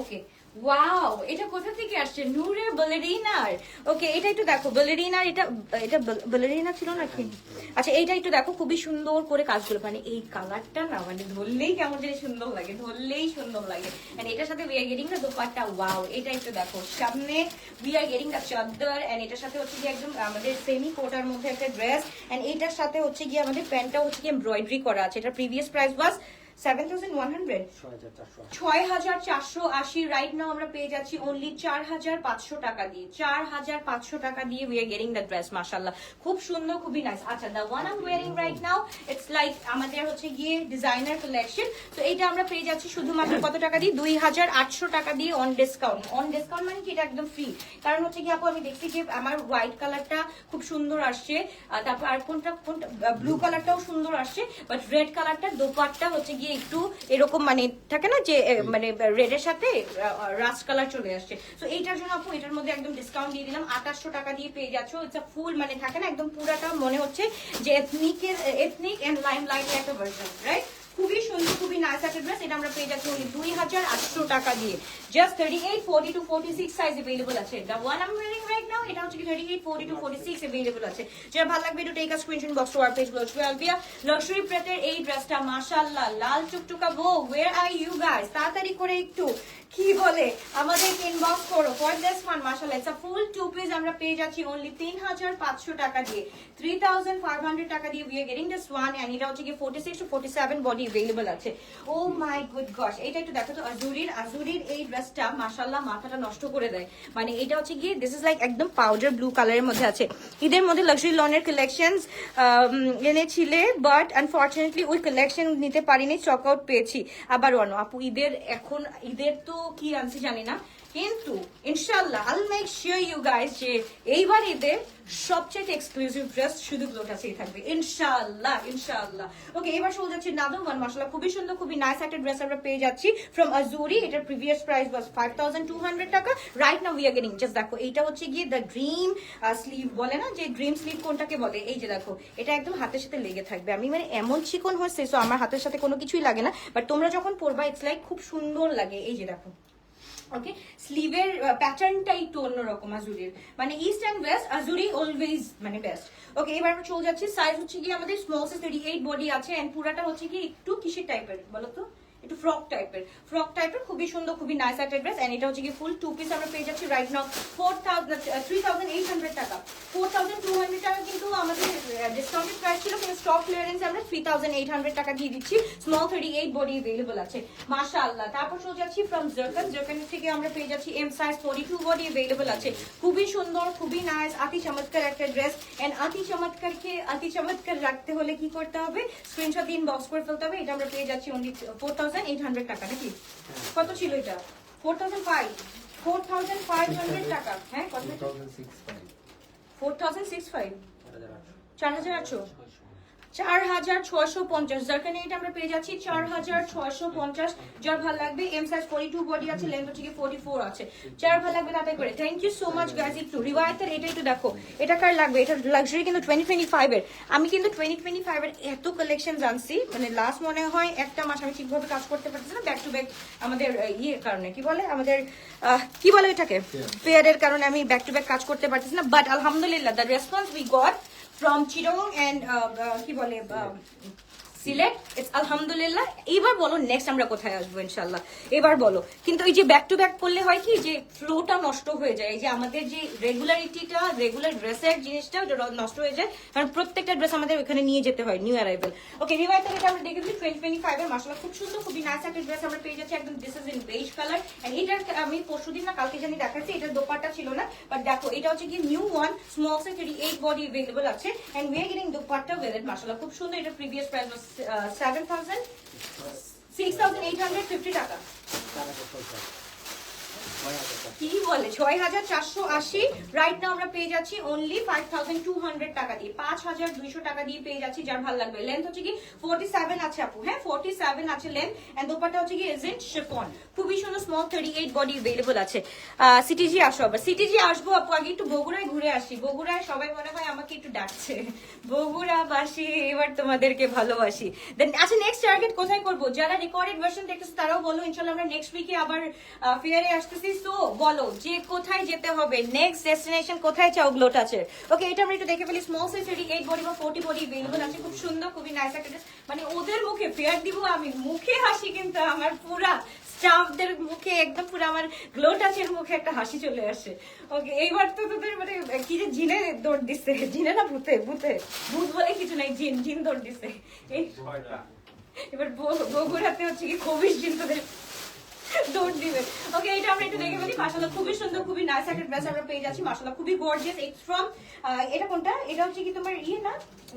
S1: Okay, wow, এটা কোথা থেকে আসছে? নূরের বালেরিনার। ওকে, এটা একটু দেখো বালেরিনার, এটা এটা বালেরিনা ছিল নাকি? আচ্ছা, এইটা একটু দেখো, খুবই সুন্দর করে কাজগুলো, মানে এই কালারটা না মানে ধরলেই কেমন জানি সুন্দর লাগে, ধরলেই সুন্দর লাগে। এন্ড এটার সাথে we are getting the dupatta. Wow, এটা একটু দেখো, সামনে উই আর গেটিং দ্য চাদর, এন্ড এটার সাথে হচ্ছে কি একদম আমাদের সেমি কোটার মধ্যে একটা ড্রেস, এন্ড এইটার সাথে হচ্ছে কি আমাদের প্যান্টটা হচ্ছে কি এমব্রয়ডারি করা আছে। এটা প্রিভিয়াস প্রাইস ওয়াজ 7,100, 6,480। রাইট নাও আমরা পেয়ে যাচ্ছি অনলি 4,500 টাকা দিয়ে। 4,500 টাকা দিয়ে we are getting the dress. মাশাআল্লাহ, খুব সুন্দর, খুবই নাইস। আচ্ছা, the one I am wearing right now it's like আমাদের হচ্ছে গিয়ে ডিজাইনার কালেকশন। তো এইটা আমরা পেয়ে যাচ্ছি শুধুমাত্র কত টাকা দিয়ে? 2,800 টাকা দিয়ে অন ডিসকাউন্ট। অন ডিসকাউন্ট মানে কি এটা একদম ফ্রি। কারণ হচ্ছে কি আপু, আমি দেখছি যে আমার হোয়াইট কালারটা খুব সুন্দর আসছে, তারপর আর কোনটা ব্লু কালারটাও সুন্দর আসছে, বাট রেড কালারটা দোপাট্টা হচ্ছে গিয়ে একটু এরকম মানে থাকে না যে মানে রেডের সাথে রাস্ট কালার চলে আসছে। তো এইটার জন্য আপু এটার মধ্যে একদম ডিসকাউন্ট দিয়ে দিলাম, 2,800 টাকা দিয়ে পেয়ে যাচ্ছ। ইটস আ ফুল মানে থাকে না একদম পুরাটা মনে হচ্ছে যে এথনিক এন্ড লাইম লাইট একটা ভার্সন, রাইট? খুবই সুন্দর, খুবই নাইস একটা ড্রেস। এটা আমরা পেয়ে যাচ্ছি 2,800 টাকা দিয়ে। জাস্ট 38, 40 to 46 সাইজ अवेलेबल আছে। The one I am wearing right now এটা হচ্ছে 38, 40 to 46 अवेलेबल আছে। যারা ভালো লাগবে একটু take a screenshot box to our page গুলো 12 ভিয়া লাক্সারি প্রেটের এই ড্রেসটা মাশাআল্লাহ লাল টুকটুকা বো। Where are you guys? তাড়াতাড়ি করে একটু কি বলে আমাদের ইনবক্স করো ফর দিস ওয়ান। মাশাআল্লাহ, it's a full two piece আমরা পেয়ে যাচ্ছি অনলি 3,500 টাকা দিয়ে। 3,500 টাকা দিয়ে we are getting this one, and এটা হচ্ছে কি 46 to 47 বডি अवेलेबल আছে। ও মাই গুড গশ, এটা একটু দেখো তো, আজুরির এই ড্রেসটা মাশাআল্লাহ মাথাটা নষ্ট করে দেয়। মানে এটা হচ্ছে গিয়ে দিস ইজ লাইক একদম পাউডার ব্লু কালারের মধ্যে আছে। ঈদের মধ্যে লাক্সারি লনের কালেকশনস এনেছিলে, বাট আনফরচুনেটলি ওই কালেকশন নিতে পারিনি, স্টক আউট পেয়েছি। আবার আপু ঈদের তো কি আনছি জানি না, কিন্তু ইনশাআল্লাহ আল মেক শিওর ইউ গাইস যে এইবার ঈদের সবচেয়ে এক্সক্লুসিভ ড্রেস শুধু গ্লোটাসেই থাকবে ইনশাআল্লাহ, ইনশাআল্লাহ। ওকে, এবার চলে যাচ্ছে নাদর ওয়ান। মাশাআল্লাহ, খুবই সুন্দর, খুবই নাইস একটা ড্রেস আমরা পেয়ে যাচ্ছি ফ্রম আজুরি। এটার প্রিভিয়াস প্রাইস ওয়াজ 5,200 টাকা। Right now we are getting, just দেখো এইটা হচ্ছে গিয়ে দ্য ড্রিম স্লিভ বলে না, যে ড্রিম স্লিভ কোনটাকে বলে, এই যে দেখো এটা একদম হাতের সাথে লেগে থাকবে। আমি মানে এমন চিকন হয়েছে, সো আমার হাতের সাথে কোনো কিছুই লাগে না, বাট তোমরা যখন পরবা ইটস লাইক খুব সুন্দর লাগে। এই যে দেখো, ওকে, স্লিভের প্যাটার্নটা একটু অন্যরকম আজুরির, মানে ইস্ট এন্ড ওয়েস্ট আজুরি অলওয়েজ মানে বেস্ট। ওকে, এবার আমরা চলে যাচ্ছি, সাইজ হচ্ছে কি আমাদের স্মল সাইজ 38 বডি আছে, এন্ড পুরাটা হচ্ছে কি একটু কিসের টাইপের বলো তো, একটু ফ্রক টাইপের খুবই সুন্দর, খুবই নাইস একটা ড্রেস। এন্ড এটা হচ্ছে কি ফুল টু পিস আমরা পেয়ে যাচ্ছি রাইট নাও 3,800 টাকা। 4,200 টাকা কিন্তু আমাদের ডিসকাউন্টেড প্রাইস ছিল, কিন্তু স্টক ক্লিয়ারেন্স আমরা 3,800 টাকা দিয়ে দিচ্ছি। স্মল 38 বডি अवेलेबल আছে মাশাআল্লাহ। তারপর চলে যাচ্ছি ফ্রম জারকান থেকে আমরা পেয়ে যাচ্ছি এম সাইজ 42 বডি अवेलेबल আছে। খুবই সুন্দর, খুবই নাইস, অতি চমৎকার একটা ড্রেস। এন্ড অতি চমৎকার রাখতে হলে কি করতে হবে? স্ক্রিনশট দিন বক্স করে ফেলতে হবে। এটা আমরা পেয়ে যাচ্ছি অনলি 4,800 টাকা। নাকি কত ছিল এটা? 4,500 টাকা। হ্যাঁ, কত? 4,650, 4,800, 4,650। জারকানে এটা আমরা পেয়ে যাচ্ছি 4,650। যার ভালো লাগবে, এম সাইজ 42 বডি আছে, লেন্থ হচ্ছে 44 আছে। যার ভালো লাগবে তাতে করে। Thank you so much guys. একটু রিওয়ায়াতের এটা একটু দেখো, এটা কার লাগবে? এটা লাক্সারি কিন্তু 2025 এর। আমি কিন্তু 2025 এর এত কালেকশন জানছি, মানে লাস্ট মনে হয় একটা মাস আমি ঠিকভাবে কাজ করতে পারতেছি না, ব্যাক টু ব্যাক আমাদের কারণে কি বলে আমাদের কি বলে এটাকে, ফেয়ারের কারণে আমি ব্যাক টু ব্যাক কাজ করতে পারতেছি না। বাট আলহামদুলিল্লাহ the response we got from Chittagong and কি বলে সিলেট, ইটস আলহামদুলিল্লাহ। এবার বলো নেক্সট আমরা কোথায় আসবো ইনশাল্লাহ, এবার বলো। কিন্তু এই যে ব্যাক টু ব্যাক করলে হয় কি যে ফ্লোটা নষ্ট হয়ে যায়, এই যে আমাদের যে রেগুলারিটিটা, রেগুলার ড্রেসের জিনিসটা নষ্ট হয়ে যায়, কারণ প্রত্যেকটা ড্রেস আমাদের ওখানে নিয়ে যেতে হয় নিউ অ্যারাইভেল। ওকে, রিওয়ায়াতের এটা আমরা দেখেছি 2025 এর। মাশাআল্লাহ, খুব সুন্দর, খুবই নাইস একটা ড্রেস আমরা পেয়ে যাচ্ছি একদম। This is in beige colour. And এটার আমি পরশুদিন না কালকে জানি দেখাচ্ছি, এটার দোপাট্টা ছিল না, বাট দেখো এটা হচ্ছে কি new one, small size 38 body available আছে। And we are getting dupatta with it. মাশাআল্লাহ, খুব সুন্দর। এটা প্রিভিয়াস প্রাইস ওয়াজ 6,850 টাকা। কি বলে 6,480। রাইট নাও আমরা পেয়ে যাচ্ছি অনলি 5,200 টাকা দিয়ে, 5,200 টাকা দিয়ে পেয়ে যাচ্ছি। যার ভালো লাগবে, লেন্থ হচ্ছে কি 47 আছে আপু, হ্যাঁ 47 আছে লেন্থ। এন্ড দোপাট্টা হচ্ছে কি ইজেন্ট শিফন, খুবই সুন্দর, স্মল 38 বডি अवेलेबल আছে। সিটিজি আসো, আবার সিটিজি আসবো আপু, আগে একটু বগুড়ায় ঘুরে চলে আসি। বগুড়ায় সবাই মনে হয় আমাকে একটু ডাকছে, বগুড়াবাসী এবার তোমাদেরকে ভালোবাসি। দেন আচ্ছা নেক্সট টার্গেট কোথায় করব? যারা রেকর্ডেড ভার্সন দেখতেছে তারাও বলো, ইনশাআল্লাহ আমরা নেক্সট উইকে আবার ফেয়ারে আসতেছি। সো বলো যে কোথায় যেতে হবে, নেক্সট ডেস্টিনেশন কোথায় চাও গ্লো টাচের। ওকে, এটা আমরা একটু দেখে ফেলি। স্মল সাইজ 38 বডি বা 40 বডি अवेलेबल আছে, খুব সুন্দর, খুবই নাইস একটা ড্রেস। মানে ওদের মুখে ফেয়ার দিব আমি, মুখে হাসি কিন্তু আমার পুরা স্টাফদের মুখে একদম পুরো আমার গ্লো টাচের মুখে একটা হাসি চলে আসে। ওকে, এইবার তো তোদের মানে কি যে জিনে দৌড় দিচ্ছে, জিনে না ভূতে, ভূতে ভূত বলে কিছু নাই, জিন জিন দৌড় দিচ্ছে। এই এবার বগুড়াতে হচ্ছে কি খবিশ জিন তোদের দৌড় দিবে। ওকে, এটা আমরা একটু দেখে ফেলি। মাশাআল্লাহ খুবই সুন্দর, খুবই নাইস একটা ড্রেস আমরা পেয়ে যাচ্ছি। মাশাআল্লাহ খুবই গর্জিয়াস। ইটস ফ্রম এটা কোনটা? এটা হচ্ছে কি তোমার ইয়ে না,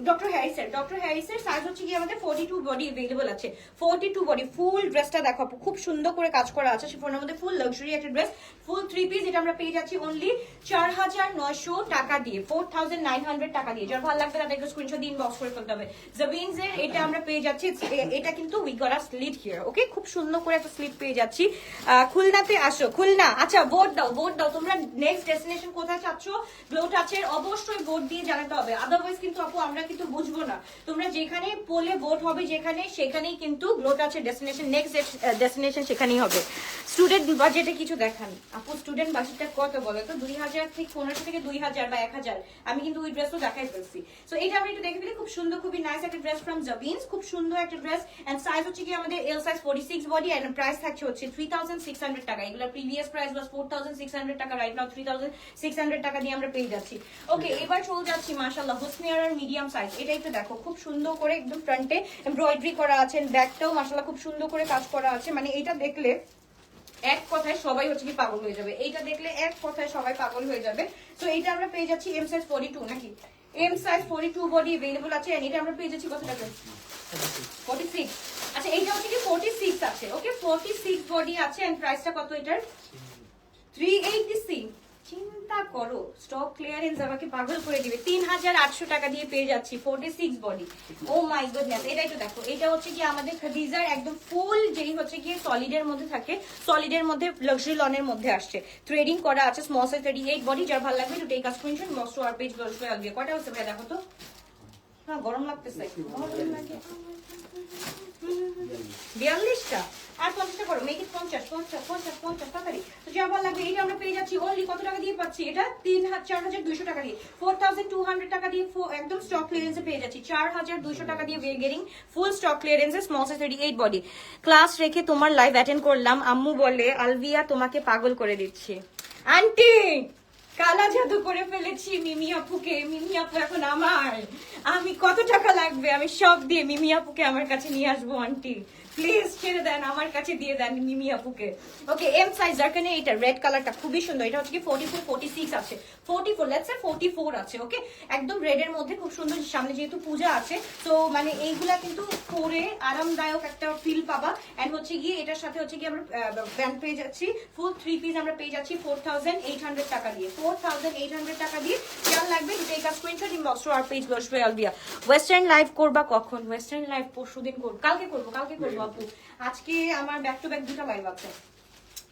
S1: ডক্টর হ্যারিসের। ডক্টর হ্যারিসের সাইজ হচ্ছে কি আমাদের 42 বডি अवेलेबल আছে। 42 বডি। ফুল ড্রেসটা দেখো, খুব সুন্দর করে কাজ করা আছে শিফনের মধ্যে, ফুল লাক্সারি একটা ড্রেস, ফুল 3 পিস। এটা আমরা পেয়ে যাচ্ছি অনলি 4900 টাকা দিয়ে, 4900 টাকা দিয়ে। যার ভালো লাগবে তাদেরকে স্ক্রিনশট দিয়ে ইনবক্স করে ফেলতে হবে। জাবিনস এর এটা আমরা পেয়ে যাচ্ছি, এটা কিন্তু we got a slit here. Okay, খুব সুন্দর করে একটা স্লিট পেয়ে যাচ্ছি। খুলনাতে আসো, খুলনা। আচ্ছা ভোট দাও, ভোট দাও। তোমরা নেক্সট ডেস্টিনেশন কোথায় চাচ্ছ গ্লো টাচের, অবশ্যই ভোট দিয়ে জানাতে হবে। আদারওয়াইজ কিন্তু আপু আমরা কিন্তু বুঝবো না। তোমরা যেখানে পোলে ভোট হবে যেখানে, সেখানেই কিন্তু গ্লো টাচের ডেস্টিনেশন, নেক্সট ডেস্টিনেশন সেখানেই হবে। স্টুডেন্ট বাজেটে কিছু দেখান আপু, স্টুডেন্ট বাজেটটা কত বলো তো? 2000 থেকে 1500 থেকে 2000 বা 1000। আমি কিন্তু ওই ড্রেসও দেখাই ফেলছি। সো এটা আমরা একটু দেখে ফেলি। খুব সুন্দর, খুবই নাইস একটা ড্রেস ফ্রম জাবিনস, খুব সুন্দর একটা ড্রেস। এন্ড সাইজ হচ্ছে কি আমাদের L size 46 body. And price থাকছে হচ্ছে 3600 টাকা। এগুলো প্রিভিয়াস প্রাইস ওয়াজ 4600 টাকা, রাইট নাও 3600 টাকা দিয়ে আমরা পেয়ে যাচ্ছি। ওকে, এবার চলে যাচ্ছি মাশাআল্লাহ হোসনিয়ার মিডিয়াম সাইজ। এটা একটু দেখো, খুব সুন্দর করে একদম ফ্রন্টে এমব্রয়ডারি করা আছে, ব্যাকটাও মাশাআল্লাহ খুব সুন্দর করে কাজ করা আছে। মানে এটা দেখলে এক কথায় সবাই হচ্ছে কি পাগল হয়ে যাবে, এইটা দেখলে এক কথায় সবাই পাগল হয়ে যাবে। তো এইটা আমরা পেয়ে যাচ্ছি এম সাইজ 42 নাকি, এম সাইজ 42 বডি अवेलेबल আছে। এন্ড এটা আমরা পেয়ে যাচ্ছি কত টাকা? 46। আচ্ছা এইটা হচ্ছে কি 46 আছে। ওকে, 46 বডি আছে। এন্ড প্রাইসটা কত এটার? 386। চিন্তা করো, স্টক ক্লিয়ারেন্স আমাকে পাগল করে দিবে। 3800 টাকা দিয়ে পেয়ে যাচ্ছি 46 বডি। O my goodness. এটা একটু দেখো, এটা হচ্ছে কি আমাদের খাদিজার একদম ফুল যেই হচ্ছে কি সলিডের মধ্যে থাকে, সলিডের মধ্যে লাক্সারি লনের মধ্যে আসছে, থ্রেডিং করা আছে, স্মল সাইজ 38 বডি। যার ভালো লাগবে to take a screenshot, box to our page girls ওয়ে আলবিয়া। কয়টা হচ্ছে ভাই দেখো তো? হ্যাঁ গরম লাগতেছে, গরম লাগে। 42টা আর 50টা করো, মেক ইট 50 50 50 50 তাড়াতাড়ি। তো যা ভালো লাগবে। এটা আমরা পেয়ে যাচ্ছি অনলি কত টাকা দিয়ে পাচ্ছি? এটা 4200 টাকা দিয়ে, 4200 টাকা দিয়ে একদম স্টক ক্লিয়ারেন্সে পেয়ে যাচ্ছি। 4200 টাকা দিয়ে ওয়ে গেটিং ফুল স্টক ক্লিয়ারেন্সে স্মল সাইজ 38 বডি। ক্লাস রেখে তোমার লাইভ অ্যাটেন্ড করলাম, আম্মু বলে আলভিয়া তোমাকে পাগল করে দিচ্ছে। আন্টি কালা জাদু করে ফেলেছি মিমি আপুকে। মিমি আপু এখন আমার। আমি কত টাকা লাগবে আমি সব দিয়ে মিমি আপুকে আমার কাছে নিয়ে আসবো। আন্টি প্লিজ ছেড়ে দেন, আমার কাছে দিয়ে দেন মিমি আপুকে। ওকে, এম সাইজ এখানে এটা রেড কালারটা খুবই সুন্দর। এটা হচ্ছে কি 44 46 আছে, 44 লেটস সে 44 আছে। ওকে, একদম রেড এর মধ্যে খুব সুন্দর। সামনে যেহেতু পূজা আছে তো মানে এইগুলা কিন্তু পরে আরামদায়ক একটা ফিল পাবা। এন্ড হচ্ছে গিয়ে এটার সাথে হচ্ছে কি আমরা ব্যান্ড পেয়ে যাচ্ছি, ফুল 3 পিস আমরা পেয়ে যাচ্ছি 4800 টাকা দিয়ে, 4800 টাকা দিয়ে। কেমন লাগবে take a screenshot, inbox to our page girls ওয়ে আলবিয়া। ওয়েস্টার্ন লাইভ করবা কখন? ওয়েস্টার্ন লাইভ পরশুদিন করব, কালকে করব আপু। আজকে আমার ব্যাক টু ব্যাক দুটো লাইভ আছে,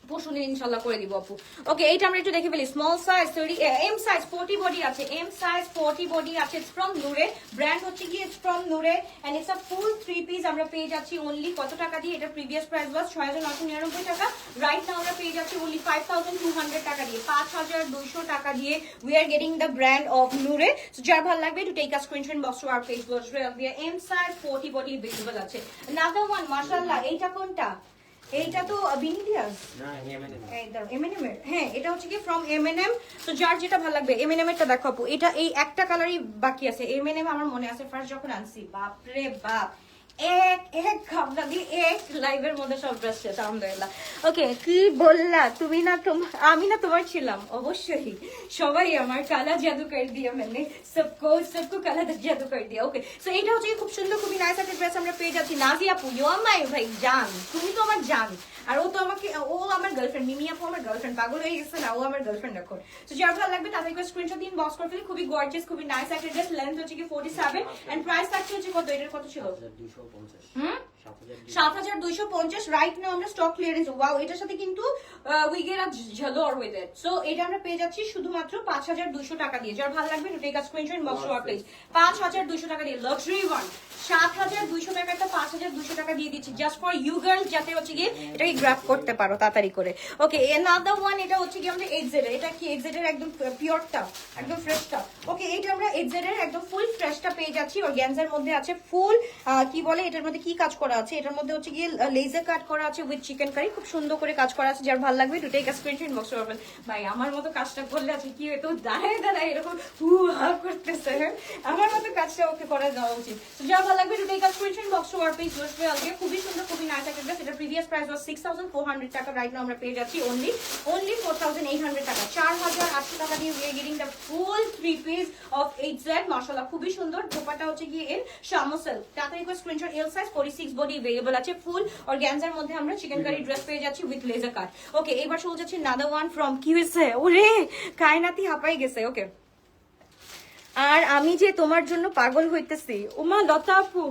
S1: পরশুদিন ইনশাআল্লাহ করে দিব আপু। ওকে, এইটা আমরা একটু দেখে ফেলি। Small size 30 M size 40 body আছে, এম সাইজ 40 বডি আছে। ইটস ফ্রম নূরে, ব্র্যান্ড হচ্ছে কি ইটস ফ্রম নূরে। And it's a full 3 piece আমরা পেয়ে যাচ্ছি অনলি কত টাকা দিয়ে? এটা প্রিভিয়াস প্রাইস ওয়াজ 6999 টাকা, রাইট নাও আমরা পেয়ে যাচ্ছি অনলি 5200 টাকা দিয়ে, 5200 টাকা দিয়ে। We are getting the brand of নূরে। সো যার ভালো লাগবে to take a screenshot, box to our page girls ওয়ে আলবিয়া। এম সাইজ 40 বডি अवेलेबल আছে। নাদার ওয়ান মাশাআল্লাহ, এইটা কোনটা? এইটা তো বিনিডিয়াস না, এমএনএম এর। হ্যাঁ, এটা হচ্ছে কি ফ্রম এমএনএম। তো যার যেটা ভালো লাগবে এমএনএম এরটা দেখো আপু। এটা এই একটা কালারই বাকি আছে। এমএনএম আমার মনে আছে ফার্স্ট যখন আনছি, বাপ রে বাপ, এক খাবলা দিয়ে এক লাইভের মধ্যে সব ড্রেস শেষ আলহামদুলিল্লাহ। ওকে, কি বললা তুমি? না আমি না তোমার ছিলাম? অবশ্যই সবাই আমার, কালা জাদু কর দিয়া মানে সবকো কালা জাদু কর দিয়া। ওকে, সো এটা হচ্ছে খুব সুন্দর, খুবই নাইস একটা ড্রেস আমরা পেয়ে যাচ্ছি। নাজি আপু ইউ আর মাই ভাই জান, তুমি তো আমার জান। আর ও তো আমাকে, ও আমার গার্লফ্রেন্ড। মিমি আপু আমার গার্লফ্রেন্ড, পাগল হয়ে গেছে না, ও আমার গার্লফ্রেন্ড এখন। তো যার ভালো লাগবে তাদেরকে স্ক্রিনশট দিন, বক্স করে ফেলি। খুবই গর্জিয়াস, খুবই নাইস একটা ড্রেস। লেন্থ হচ্ছে কি 47 এন্ড প্রাইস থাকছে হচ্ছে কত? এটার কত ছিল? 7250। 7,250 রাইট নাও আমরা স্টক ক্লিয়ারেন্স। ওয়াও, এটার সাথে কিন্তু উই গেট আ ঝালোর উইথ ইট। সো এটা আমরা পেয়ে যাচ্ছি শুধুমাত্র 5,200 টাকা দিয়ে। যার ভালো লাগবে take a screenshot inbox to our page. 5,200 টাকা দিয়ে লাক্সারি ওয়ান 7,200 টাকা, একটা 5,200 টাকা দিয়ে দিচ্ছি জাস্ট ফর ইউ গার্ল, যাতে হচ্ছে গিয়ে এটাকে গ্র্যাব করতে পারো তাড়াতাড়ি করে। ওকে, অ্যানাদার ওয়ান, এটা হচ্ছে কি আমাদের এক্সেড এর। এটা কি এক্সেড এর একদম পিওরটা, একদম ফ্রেশটা। ওকে, এটা আমরা এক্সেড এর একদম ফুল ফ্রেশটা পেয়ে যাচ্ছি। অর্গানজার মধ্যে আছে ফুল কি বলে এটার মধ্যে কি কাজ করা আছে, এটার মধ্যে হচ্ছে গিয়ে লেজার কাট করা আছে উইথ চিকেন কারি, খুব সুন্দর করে কাজ করা আছে। যার ভালো লাগবে to take a screenshot inbox করবেন। ভাই আমার মতো কাজটা করলে আছে কি হতো, দাঁড়ায় দাঁড়ায় এরকম হু হা করতেছে, আমার মতো কাজটা ওকে করে দেওয়া উচিত। তো যার ভালো লাগবে to take a screenshot inbox to our page. বসবে আজকে খুবই সুন্দর, খুবই নাইস একটা ড্রেস। এটা প্রিভিয়াস প্রাইস ওয়াজ 6,400 টাকা, রাইট নাও আমরা পেয়ে যাচ্ছি অনলি 4,800 টাকা। 4,800 টাকা দিয়ে we are getting the full 3 piece of 8Z। মাশাআল্লাহ খুবই সুন্দর। দোপাট্টা হচ্ছে গিয়ে এর শামসেল, তাড়াতাড়ি করে স্ক্রিনশট। এল সাইজ 46 বডি अवेलेबल আছে। ফুল অর্গানজার মধ্যে আমরা চিকেন কারি ড্রেস পেয়ে যাচ্ছি উইথ লেজার কাট। ওকে, এবার চলে যাচ্ছে নাদার ওয়ান ফ্রম কি হয়েছে, ওরে কায়নাতি হাঁপাই গেছে। ওকে, আর আমি যে তোমার জন্য পাগল হইতেছি। ওমা লতা আপু,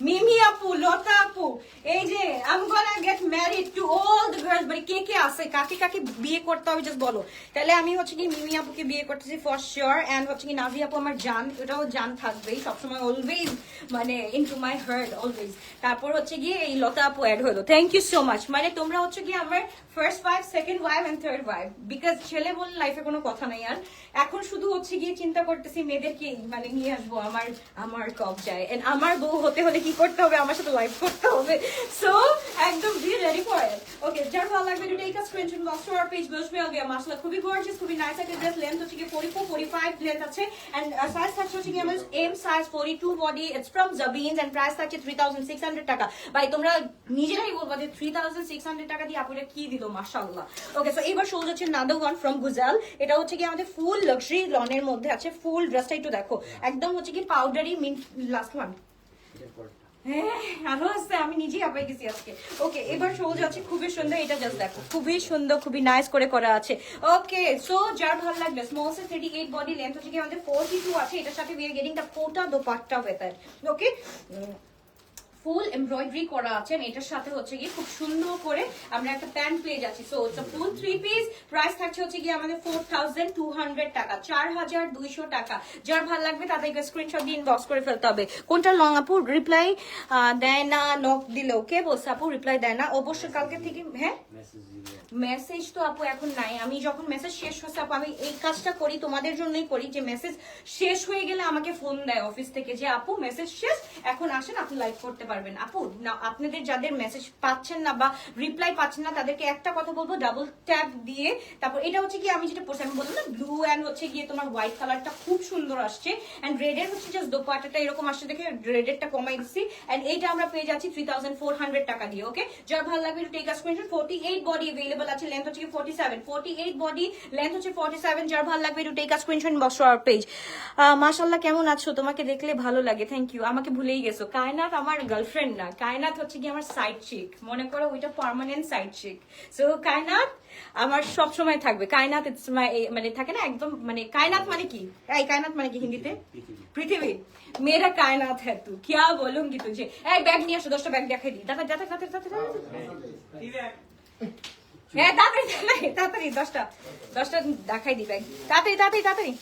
S1: মিমি আপু, লতা আপু, এই যে I am gonna get married to all the girls. মানে কে কে আছে, কাকে কাকে বিয়ে করতে হবে জাস্ট বলো। তাহলে আমি হচ্ছে কি মিমি আপুকে বিয়ে করতেছি ফর শিওর। এন্ড হচ্ছে কি নাভি আপু আমার জান, এটাও জান থাকবেই সবসময়, অলওয়েজ মানে ইনটু মাই হার্ট অলওয়েজ। তারপর হচ্ছে গিয়ে এই লতা আপু অ্যাড হলো, থ্যাংক ইউ সো মাচ। মানে তোমরা হচ্ছে কি আমার first wife, second wife and third wife, because ছেলে বলে লাইফে কোনো কথা নাই। আর এখন শুধু হচ্ছে গিয়ে চিন্তা করতেছি মেয়েদেরকে মানে নিয়ে আসবো আমার কবজায়। এন্ড আমার বউ হতে হলে কি করতে হবে, আমার সাথে লাইফ করতে হবে। সো একদম be ready for it. Okay, যার ভালো লাগবে to take a screenshot box to our page. বসবে আগে মাশাআল্লাহ খুবই গর্জিয়াস, খুবই নাইস একটা ড্রেস। লেন্থ হচ্ছে কি 44 45 লেন্থ আছে। এন্ড সাইজ থাকছে হচ্ছে কি আমার M size 42 body. It's from জাবিনস এন্ড প্রাইস থাকছে 3,600 টাকা। ভাই তোমরা নিজেরাই বলবা যে 3,600 টাকা দিয়ে আপুরা কি দিল, মাশাআল্লাহ। ওকে, সো এবার শো যাচ্ছে নাদার ওয়ান ফ্রম গুজাল। এটা হচ্ছে কি আমাদের ফুল লাক্সারি লনের মধ্যে আছে। ফুল ড্রেসটা একটু দেখো, একদম হচ্ছে কি পাউডারি মিন্ট। লাস্ট ওয়ান, হ্যাঁ আরো আছে, আমি নিজেই আপাই গেছি আজকে। ওকে, এবার শো যাচ্ছে খুবই সুন্দর। এটা জাস্ট দেখো, খুবই সুন্দর, খুবই নাইস করে করা আছে। ওকে, সো যার ভালো লাগবে স্মল সাইজ 38 বডি, লেন্থ হচ্ছে কি আমাদের 42 আছে। এটার সাথে we are getting the Kota dupatta with it. Okay, full embroidery করা আছে। এটার সাথে হচ্ছে গিয়ে খুব সুন্দর করে আমরা একটা প্যান্ট পেয়ে যাচ্ছি। So it's a full 3 piece. Price থাকছে হচ্ছে গিয়ে আমাদের 4,200 টাকা, 4,200 টাকা। যার ভালো লাগবে তাদেরকে স্ক্রিনশট দিয়ে ইনবক্স করে ফেলতে হবে। কোনটা লং আপু রিপ্লাই দেয় না, নক দিলেও কে বলছে আপু রিপ্লাই দেয় না? অবশ্যই কালকে থেকে। হ্যাঁ, মেসেজ তো আপু এখন নাই। আমি যখন মেসেজ শেষ হচ্ছে আপু, আমি এই কাজটা করি তোমাদের জন্যই করি, যে মেসেজ শেষ হয়ে গেলে আমাকে ফোন দেয় অফিস থেকে যে আপু মেসেজ শেষ, এখন আসেন আপনি লাইভ করতে পারবেন। আপু না, আপনাদের যাদের মেসেজ পাচ্ছেন না বা রিপ্লাই পাচ্ছেন না তাদেরকে একটা কথা বলবো, ডাবল ট্যাপ দিয়ে তারপর এটা হচ্ছে কি আমি যেটা পড়ছি, আমি বললাম না ব্লু অ্যান্ড হচ্ছে গিয়ে তোমার হোয়াইট কালারটা খুব সুন্দর আসছে। অ্যান্ড রেডের হচ্ছে জাস্ট দোপাট্টাটা এরকম আসছে, দেখে রেডেরটা কমাই দিচ্ছি। অ্যান্ড এইটা আমরা পেয়ে যাচ্ছি 3,400 টাকা দিয়ে। ওকে, যার ভালো লাগবে to take a screenshot. 48 body available আছে, লেন্থ হচ্ছে 47, 48 বডি, লেন্থ হচ্ছে 47। যার ভালো লাগবে to take a screenshot box our page. মাশাআল্লাহ কেমন আছো, তোমাকে দেখলে ভালো লাগে, থ্যাংক ইউ। আমাকে ভুলেই গেছো, কায়নাত আমার গার্লফ্রেন্ড না, কায়নাত হচ্ছে কি আমার সাইড চিক, মনে করো ওইটা পার্মানেন্ট সাইড চিক। সো কায়নাত আমার সব সময় থাকবে। কায়নাত ইটস মাই, মানে থাকে না একদম, মানে কায়নাত মানে কি, এই কায়নাত মানে কি হিন্দিতে? পৃথিবী। মেরা কায়নাত হ্যাঁ তু, क्या बोलूंगी तुझे। এই ব্যাগ নিয়ে আসো, 10টা ব্যাগ দেখাই দিই। দাদা দাদা দাদা দাদা, হ্যাঁ তাড়াতাড়ি তাড়াতাড়ি 10টা দেখাই দিই ব্যাগ, তাড়াতাড়ি তাড়াতাড়ি তাড়াতাড়ি।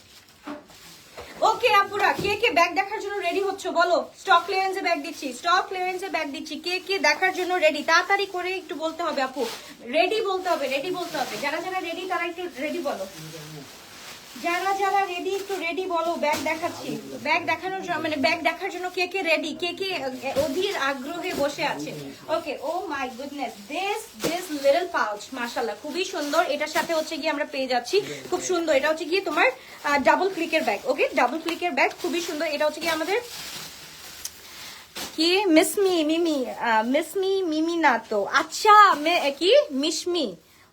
S1: ওকে আপুরা, কে কে ব্যাগ দেখার জন্য রেডি হচ্ছে বলো? স্টক ক্লিয়ারেন্সে ব্যাগ দিচ্ছি, স্টক ক্লিয়ারেন্সে ব্যাগ দিচ্ছি। কে কে দেখার জন্য রেডি তাড়াতাড়ি করে একটু বলতে হবে আপু, রেডি বলতে হবে, রেডি বলতে হবে। যারা যারা রেডি তারা একটু রেডি বলো, যারা যারা রেডি একটু রেডি বলো। ব্যাগ দেখাচ্ছি, ব্যাগ দেখানোর মানে ব্যাগ দেখার জন্য কে কে রেডি, কে কে অধীর আগ্রহে বসে আছে। Okay, oh my goodness, this little pouch মাশাআল্লাহ খুবই সুন্দর। এটার সাথে হচ্ছে গিয়ে আমরা পেয়ে যাচ্ছি খুব সুন্দর, এটা হচ্ছে গিয়ে তোমার ডাবল ক্লিকের ব্যাগ। ওকে, ডাবল ক্লিকের ব্যাগ খুবই সুন্দর। এটা হচ্ছে গিয়ে আমাদের কি মিসমি মিমি, মিসমি মিমি না তো, আচ্ছা কি মিশমি,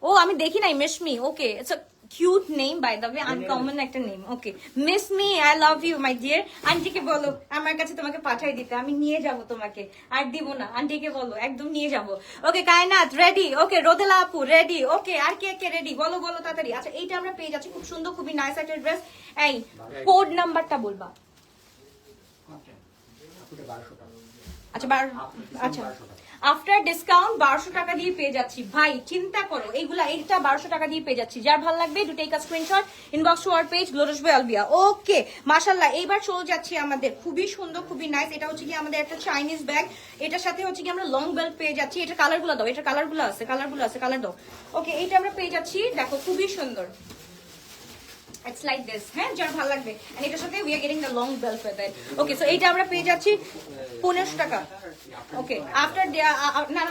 S1: ও আমি দেখি নাই Mishmi. Okay, it's cute name by the way, uncommon একটা name. Okay, miss me, I love you my dear. আন্টিকে বলো আমার কাছে তোমাকে পাঠাই দিতে, আমি নিয়ে যাব তোমাকে, আর দিব না। আন্টিকে বলো একদম নিয়ে যাব। ওকে, কায়নাত রেডি। ওকে, রোদেলা আপু রেডি। ওকে, আর কে কে রেডি বলো বলো তাড়াতাড়ি। আচ্ছা, এইটা আমরা পেয়ে যাচ্ছি খুব সুন্দর, খুবই নাইস একটা ড্রেস। এই কোড নাম্বারটা বলবা। আচ্ছা, আচ্ছা আফটার ডিসকাউন্ট 1200 টাকা দিয়ে পেয়ে যাচ্ছি ভাই, চিন্তা করো এইগুলা, এইটা 1200 টাকা দিয়ে পেয়ে যাচ্ছি। যার ভালো লাগবে do take a screenshot, inbox to our page glorious by আলভিয়া। ওকে মাশাআল্লাহ, এইবার চলে যাচ্ছি আমাদের খুবই সুন্দর খুবই নাইস, এটা হচ্ছে কি আমাদের একটা চাইনিজ ব্যাগ, এটার সাথে হচ্ছে কি আমরা লং বেল্ট পেয়ে যাচ্ছি। এটা কালারগুলো দাও, এটা কালারগুলো আছে, কালার দাও। ওকে এইটা আমরা পেয়ে যাচ্ছি, দেখো খুবই সুন্দর, it's like this, হ্যাঁ যার ভালো লাগবে। and এটার সাথে we are getting the long belt with it. okay so এইটা আমরা পেয়ে যাচ্ছি 1500 টাকা। ওকে আফটার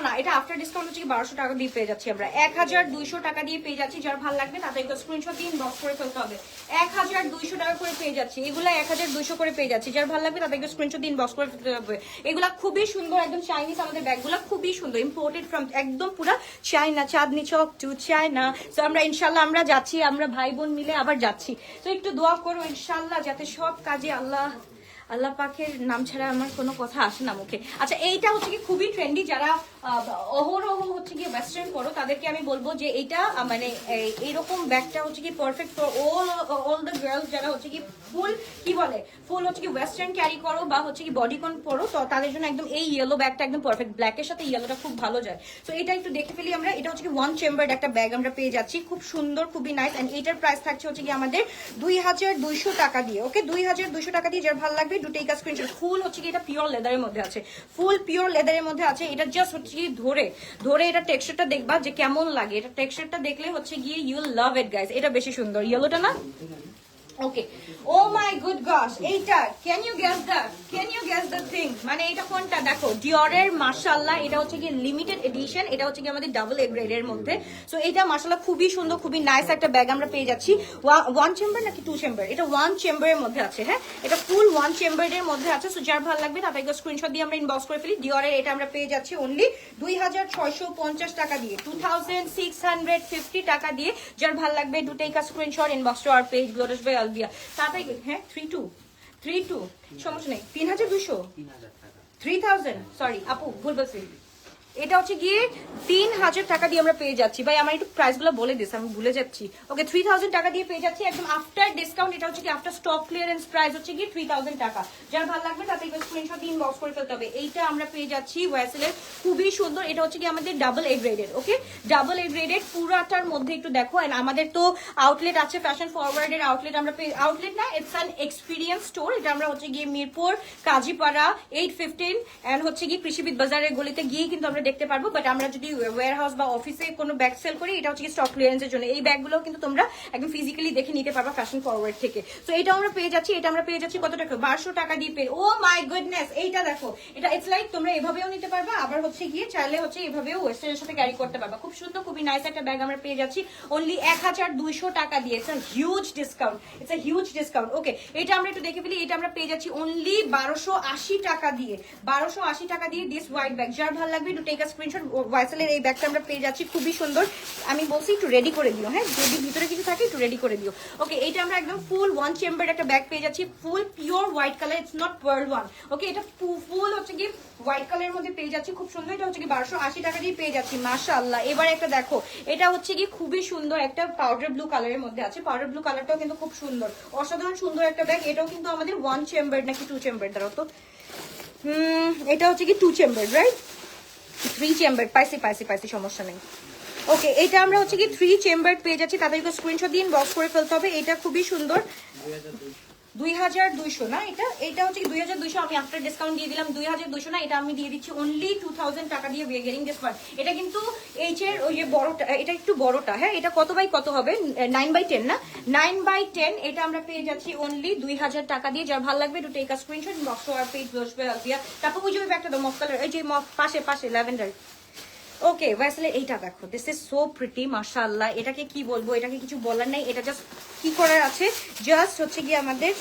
S1: না এটা আফটার ডিসকাউন্ট হচ্ছে 1200 টাকা দিয়ে পেয়ে যাচ্ছি আমরা, 1200 টাকা দিয়ে পেয়ে যাচ্ছি। যার ভালো লাগবে তাতে একটা স্ক্রিনশট দিয়ে ইনবক্স করে ফেলতে হবে। 1200 টাকা করে পেয়ে যাচ্ছি, এগুলা 1200 করে পেয়ে যাচ্ছি। যার ভালো লাগবে তাতে একটা স্ক্রিনশট দিয়ে ইনবক্স করে ফেলতে হবে। এগুলা খুবই সুন্দর, একদম চাইনিজ, আমাদের ব্যাগগুলো খুবই সুন্দর, ইম্পোর্টেড ফ্রম একদম পুরা China, Chandni Chowk two China. তো আমরা ইনশাল্লাহ আমরা যাচ্ছি, আমরা ভাই বোন মিলে আবার যাচ্ছি। তো একটু দোয়া করো ইনশাল্লাহ যাতে সব কাজে আল্লাহ পাকের নাম ছাড়া আমার কোনো কথা আসে না মুখে। আচ্ছা এইটা হচ্ছে কি খুবই ট্রেন্ডি, যারা অহরহ হচ্ছে কি ওয়েস্টার্ন করো তাদেরকে আমি বলবো যে এইটা মানে এইরকম ব্যাগটা হচ্ছে কি perfect for all the girls যারা হচ্ছে কি ফুল হচ্ছে কি ওয়েস্টার্ন ক্যারি করো বা হচ্ছে কি বডিকন পরো, তো তাদের জন্য একদম এই ইয়েলো ব্যাগটা একদম পারফেক্ট, ব্ল্যাকের সাথে ইয়েলোটা খুব ভালো যায়। তো এটা একটু দেখে ফেলি আমরা, এটা হচ্ছে কি ওয়ান চেম্বার্ড একটা ব্যাগ আমরা পেয়ে যাচ্ছি, খুব সুন্দর খুবই নাইস। এন্ড এটার প্রাইস থাকছে হচ্ছে কি আমাদের 2200 টাকা দিয়ে। ওকে 2200 টাকা দিয়ে, যার ভালো লাগবে ডু টেক আ স্ক্রিনশট। ফুল হচ্ছে কি এটা পিওর লেদারের মধ্যে আছে, ফুল পিওর লেদারের মধ্যে আছে। এটা জাস্ট হচ্ছে কি ধরে এটা টেক্সচারটা দেখবা যে কেমন লাগে, এটা টেক্সচারটা দেখলে হচ্ছে গিয়ে you will love it guys. এটা বেশি সুন্দর, ইয়েলোটা না? ওকে ও মাই গুড গস, এইটা can you guess the thing, মানে এটা কোনটা দেখো, ডিওরের মাশাআল্লাহ, এটা হচ্ছে কি লিমিটেড এডিশন, এটা হচ্ছে কি আমাদের ডাবল এ গ্রেডের মধ্যে। সো এটা মাশাআল্লাহ খুবই সুন্দর খুবই নাইস একটা ব্যাগ আমরা পেয়ে যাচ্ছি। ওয়ান চেম্বার নাকি টু চেম্বার? এটা ওয়ান চেম্বারের মধ্যে আছে, হ্যাঁ এটা ফুল ওয়ান চেম্বারের মধ্যে আছে। সো যার ভালো লাগবে তাদেরকে স্ক্রিনশট দিয়ে আমরা ইনবক্স করে ফেলি। ডিওরের এটা আমরা পেয়ে যাচ্ছি অনলি 2650 টাকা দিয়ে, 2650 টাকা দিয়ে। যার ভালো লাগবে do take a screenshot, inbox to our page glorious by আলভিয়া। তাড়াতাড়ি হ্যাঁ 32 সমস্যা নেই, 3200 3000 সরি আপু ভুল বলছি, এটা হচ্ছে গিয়ে 3000 টাকা দিয়ে আমরা পেয়ে যাচ্ছি। ভাই আমার একটু প্রাইস গুলো বলে দিস, আমি ভুলে যাচ্ছি। ওকে 3000 টাকা দিয়ে পেয়ে যাচ্ছি একদম আফটার ডিসকাউন্ট। এটা হচ্ছে কি আফটার স্টক ক্লিয়ারেন্স প্রাইস হচ্ছে গিয়ে 3000 টাকা। যার ভালো লাগবে তাতে স্ক্রিনশট দিয়ে ইনবক্স করে ফেলতে হবে। এইটা আমরা পেয়ে যাচ্ছি ওয়াসেলের, খুবই সুন্দর। এটা হচ্ছে কি আমাদের double A graded. Okay double A graded পুরাটার মধ্যে একটু দেখো। এন্ড আমাদের তো আউটলেট আছে, ফ্যাশন ফরওয়ার্ডের আউটলেট, আমরা আউটলেট না ইটস অ্যান এক্সপিরিয়েন্স স্টোর। এটা আমরা হচ্ছে গিয়ে মিরপুর, কাজীপাড়া 815 এন্ড হচ্ছে গিয়ে কৃষিবিদ বাজারের গলিতে গিয়ে কিন্তু আমরা দেখতে পারবো। বাট আমরা যদি ওয়্যার হাউস বা অফিসে কোনো ব্যাগ সেল করি, এটা হচ্ছে স্টক ক্লিয়ারেন্সের জন্য। এই ব্যাগগুলো কিন্তু তোমরা একদম ফিজিক্যালি দেখে নিতে পারবা ফ্যাশন ফরওয়ার্ড থেকে। তো এটা আমরা পেয়ে যাচ্ছি, এটা আমরা পেয়ে যাচ্ছি কত টাকা? 1200 টাকা দিয়ে পেয়ে। ও মাই গুডনেস, এইটা দেখো, এটা ইটস লাইক তোমরা এভাবেও নিতে পারবা, আবার হচ্ছে গিয়ে চাইলে হচ্ছে এভাবেও ওয়েস্টার্নের সাথে ক্যারি করতে পারবা। খুব সুন্দর খুবই নাইস একটা ব্যাগ আমরা পেয়ে যাচ্ছি অনলি 1200 টাকা দিয়ে। It's a huge discount. Okay এটা আমরা একটু দেখে ফেলি, এটা আমরা পেয়ে যাচ্ছি অনলি 1280 টাকা দিয়ে। 1280 টাকা দিয়ে দিস হোয়াইট ব্যাগ। যার ভালো লাগবে একটু টেক আ স্ক্রিনশট। ওয়াইসেলের এই ব্যাগটা আমরা পেয়ে যাচ্ছি, খুবই সুন্দর। আমি বলছি একটু রেডি করে দিও, হ্যাঁ যদি ভিতরে কিছু থাকে একটু রেডি করে দিও। ওকে এইটা আমরা একদম ফুল ওয়ান চেম্বার একটা ব্যাগ পেয়ে যাচ্ছি, full pure white colour, it's not pearl one. Okay এটা ফুল হচ্ছে কি হোয়াইট কালারের মধ্যে পেয়ে যাচ্ছি, খুব সুন্দর। এটা হচ্ছে কি 1280 টাকা দিয়ে পেয়ে যাচ্ছি মাশাআল্লাহ। এবার একটা দেখো, এটা হচ্ছে কি খুবই সুন্দর একটা পাউডার ব্লু কালারের মধ্যে আছে। পাউডার ব্লু কালারটাও কিন্তু খুব সুন্দর, অসাধারণ সুন্দর একটা ব্যাগ। এটাও কিন্তু আমাদের ওয়ান চেম্বার নাকি টু চেম্বার, দাঁড়াও তো, এটা হচ্ছে কি টু চেম্বার রাইট, 3 চেম্বার, পাইছি সমস্যা নেই। ওকে এটা আমরা হচ্ছে কি 3 চেম্বার পেয়ে যাচ্ছি, তাদেরকে স্ক্রিনশট দিয়ে ইনবক্স করে ফেলতে হবে। এটা খুবই সুন্দর, 2200 না, এটা হচ্ছে 2200। আমি আফটার ডিসকাউন্ট দিয়ে দিলাম 2200 না, এটা আমি দিয়ে দিচ্ছি অনলি 2000 টাকা দিয়ে। We are getting this one. এটা কিন্তু এইচ এর ওই যে বড়টা, এটা একটু বড়টা, হ্যাঁ এটা কত বাই কত হবে? 9/10 না, 9/10। এটা আমরা পেয়ে যাচ্ছি অনলি 2000 টাকা দিয়ে। যার ভালো লাগবে to take a screenshot, box our page বসবে দিয়া। তারপর ওই যে ব্যাগটা দাও মফ কালার, এই যে মফ পাশে ল্যাভেন্ডার। ওকে ওয়াসলে এইটা দেখো, দিস ইজ সো প্রিটি মাশাআল্লাহ। এটাকে কি বলবো, এটাকে কিছু বলার নাই। এটা জাস্ট কি করার আছে, জাস্ট হচ্ছে কি আমাদের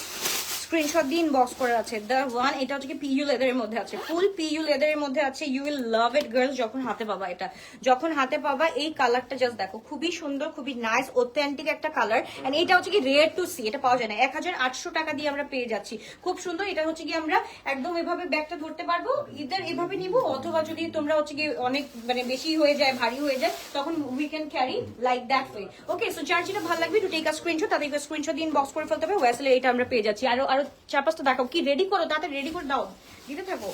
S1: স্ক্রিনশট দিয়ে ইনবক্স করা আছে দ্য ওয়ান। এটা হচ্ছে কি পিইউ লেদারের মধ্যে আছে, ফুল পিইউ লেদারের মধ্যে আছে। You will love it girls যখন হাতে পাবা। এটা যখন হাতে পাবা এই কালারটা জাস্ট দেখো, খুবই সুন্দর খুবই নাইস অথেন্টিক একটা কালার। এন্ড এটা হচ্ছে কি রেয়ার টু সি, এটা পাওয়া যায় না। 1800 টাকা দিয়ে আমরা পেয়ে যাচ্ছি, খুব সুন্দর। এটা হচ্ছে কি আমরা একদম এভাবে ব্যাগটা ধরতে পারবো, ইদার এভাবে নিব, অথবা যদি তোমরা হচ্ছে কি অনেক মানে বেশি হয়ে যায়, ভারী হয়ে যায়, তখন we can carry like that way. Okay so যার যেটা ভালো লাগবে টু টেক আ স্ক্রিনশট, তাদেরকে স্ক্রিনশট দিয়ে ইনবক্স করে ফেলতে হবে। ওয়াসলে এটা আমরা পেয়ে যাচ্ছি। আরো 4-5টা দেখাও, কি রেডি করো, তাতে রেডি করে দাও, দিতে থাকো।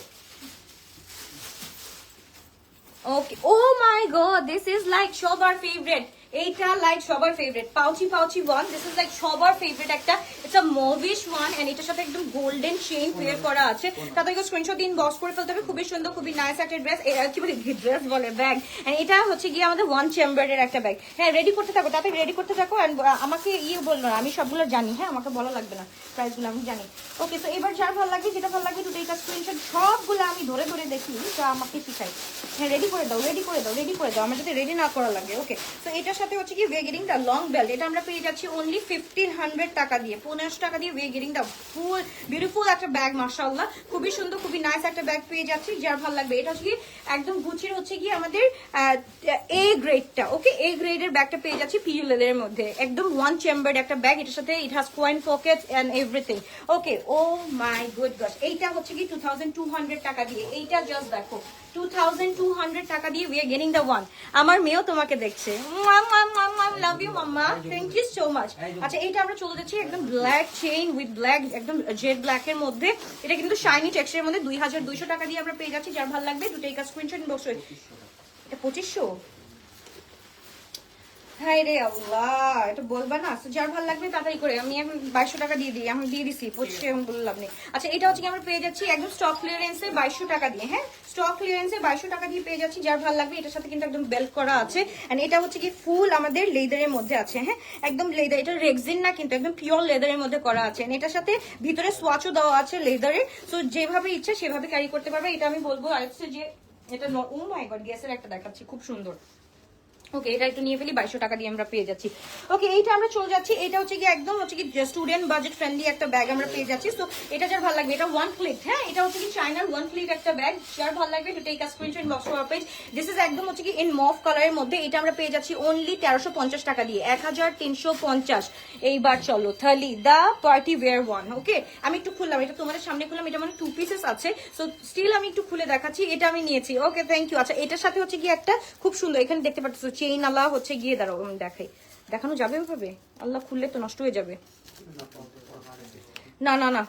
S1: Okay, oh my god, this is like সবার ফেভারিট। এইটা লাইক সবার favourite, pouchy pouchy one. This is like সবার ফেভারিট একটা, ইটস আ মুভিশ ওয়ান এন্ড এটার সাথে একদম গোল্ডেন চেইন পেয়ার করা আছে। তাদেরকে স্ক্রিনশট দিন, বক্স করে ফেলতে হবে। খুবই সুন্দর, খুবই নাইস একটা ড্রেস, কি বলে ড্রেস বলে, ব্যাগ। এন্ড এটা হচ্ছে গিয়ে আমাদের ওয়ান চেম্বারের একটা ব্যাগ। হ্যাঁ, রেডি করতে থাকো, তাতে রেডি করতে থাকো। এন্ড আমাকে বললো না, আমি সবগুলো জানি। হ্যাঁ, আমাকে বলা লাগবে না, প্রাইসগুলো আমি জানি। ওকে, তো এবার যার ভালো লাগবে, যেটা ভালো লাগবে, দুটো এটা স্ক্রিনশট, সবগুলো আমি ধরে ধরে দেখি, তো আমাকে শিখাই। হ্যাঁ, রেডি করে দাও, রেডি করে দাও, রেডি করে দাও, আমার যাতে রেডি না করা লাগে। ওকে, তো এটার সাথে হচ্ছে কি we're getting the long belt, এটা আমরা পেয়ে যাচ্ছি অনলি 1500 টাকা দিয়ে, 1500 টাকা দিয়ে we getting the full beautiful একটা ব্যাগ। মাশাআল্লাহ, খুবই সুন্দর, খুবই নাইস একটা ব্যাগ পেয়ে যাচ্ছি, যার ভালো লাগবে। এটা হচ্ছে কি একদম গুচির হচ্ছে কি আমাদের এ গ্রেডটা। ওকে, এ গ্রেডের ব্যাগটা পেয়ে যাচ্ছি পিউ লেদারের মধ্যে, একদম ওয়ান চেম্বার্ড একটা ব্যাগ। এটার সাথে it has coin pocket and everything. Okay, oh my good god, এইটা হচ্ছে কি 2200 টাকা দিয়ে। এইটা জাস্ট দেখো, 2200 টাকা দিয়ে we are getting the one. আমার মেয়েও তোমাকে দেখছে, love you mamma, thank you so much. আচ্ছা, এইটা আমরা চলে যাচ্ছি একদম ব্ল্যাক চেইন উইথ ব্ল্যাক, একদম জেড ব্ল্যাক এর মধ্যে। এটা কিন্তু শাইনি টেক্সচারের মধ্যে 2200 টাকা দিয়ে আমরা পেয়ে যাচ্ছি, যার ভালো লাগবে দুটো এই স্ক্রিনশট বক্স। এটা 2500, হাই রে আল্লাহ, এটা বলবা না। যার ভালো লাগবে তাড়াতাড়ি করে, আমি এখন 2200 টাকা দিয়ে দিই, আমি দিয়ে দিছি 2500, এখন বললাম নেই। আচ্ছা, এটা হচ্ছে কি আমরা পেয়ে যাচ্ছি একদম স্টক ক্লিয়ারেন্সে 2200 টাকা দিয়ে। হ্যাঁ, স্টক ক্লিয়ারেন্সে 2200 টাকা দিয়ে পেয়ে যাচ্ছি, যার ভালো লাগবে। এটার সাথে কিন্তু একদম বেল্ট করা আছে, এন্ড এটা হচ্ছে কি ফুল আমাদের লেদারের মধ্যে আছে। হ্যাঁ, একদম লেদার, এটা রেক্সিন না, কিন্তু একদম পিওর লেদারের মধ্যে করা আছে। এটার সাথে ভিতরে সোয়াচও দেওয়া আছে লেদারে, সো যেভাবে ইচ্ছা সেভাবে ক্যারি করতে পারবে। এটা আমি বলবো। আর হচ্ছে যে এটা, ও মাই গড, গ্যাসের একটা দেখাচ্ছি, খুব সুন্দর। ওকে, এটা একটু নিয়ে ফেলি, 2200 টাকা দিয়ে আমরা পেয়ে যাচ্ছি। ওকে, এইটা আমরা চলে যাচ্ছি, এটা হচ্ছে কি একদম হচ্ছে কি স্টুডেন্ট বাজেট ফ্রেন্ডলি একটা ব্যাগ আমরা পেয়ে যাচ্ছি। তো এটা যার ভালো লাগবে, এটা ওয়ান ক্লিক। হ্যাঁ, এটা হচ্ছে কি চাইনার ওয়ান ক্লিক একটা ব্যাগ, যার ভালো লাগবে to take a screenshot box for page. This is একদম হচ্ছে কি ইন মফ কালারের মধ্যে। এটা আমরা পেয়ে যাচ্ছি অনলি 1350 টাকা দিয়ে, 1350। এইবার চলো থালি দা পার্টি ওয়্যার ওয়ান। ওকে, আমি একটু খুললাম, এটা তোমাদের সামনে খুললাম, এটা মানে 2 পিসেস আছে, সো স্টিল আমি একটু খুলে দেখাচ্ছি। এটা আমি নিয়েছি। ওকে, থ্যাংক ইউ। আচ্ছা, এটার সাথে হচ্ছে কি একটা খুব সুন্দর, এখানে দেখতে পাচ্ছ চেইন আলা হচ্ছে গিয়ে, দাঁড়াও আমি দেখাই, দেখানো যাবে ওইভাবে? আল্লাহ, খুললে তো নষ্ট হয়ে যাবে। না না না,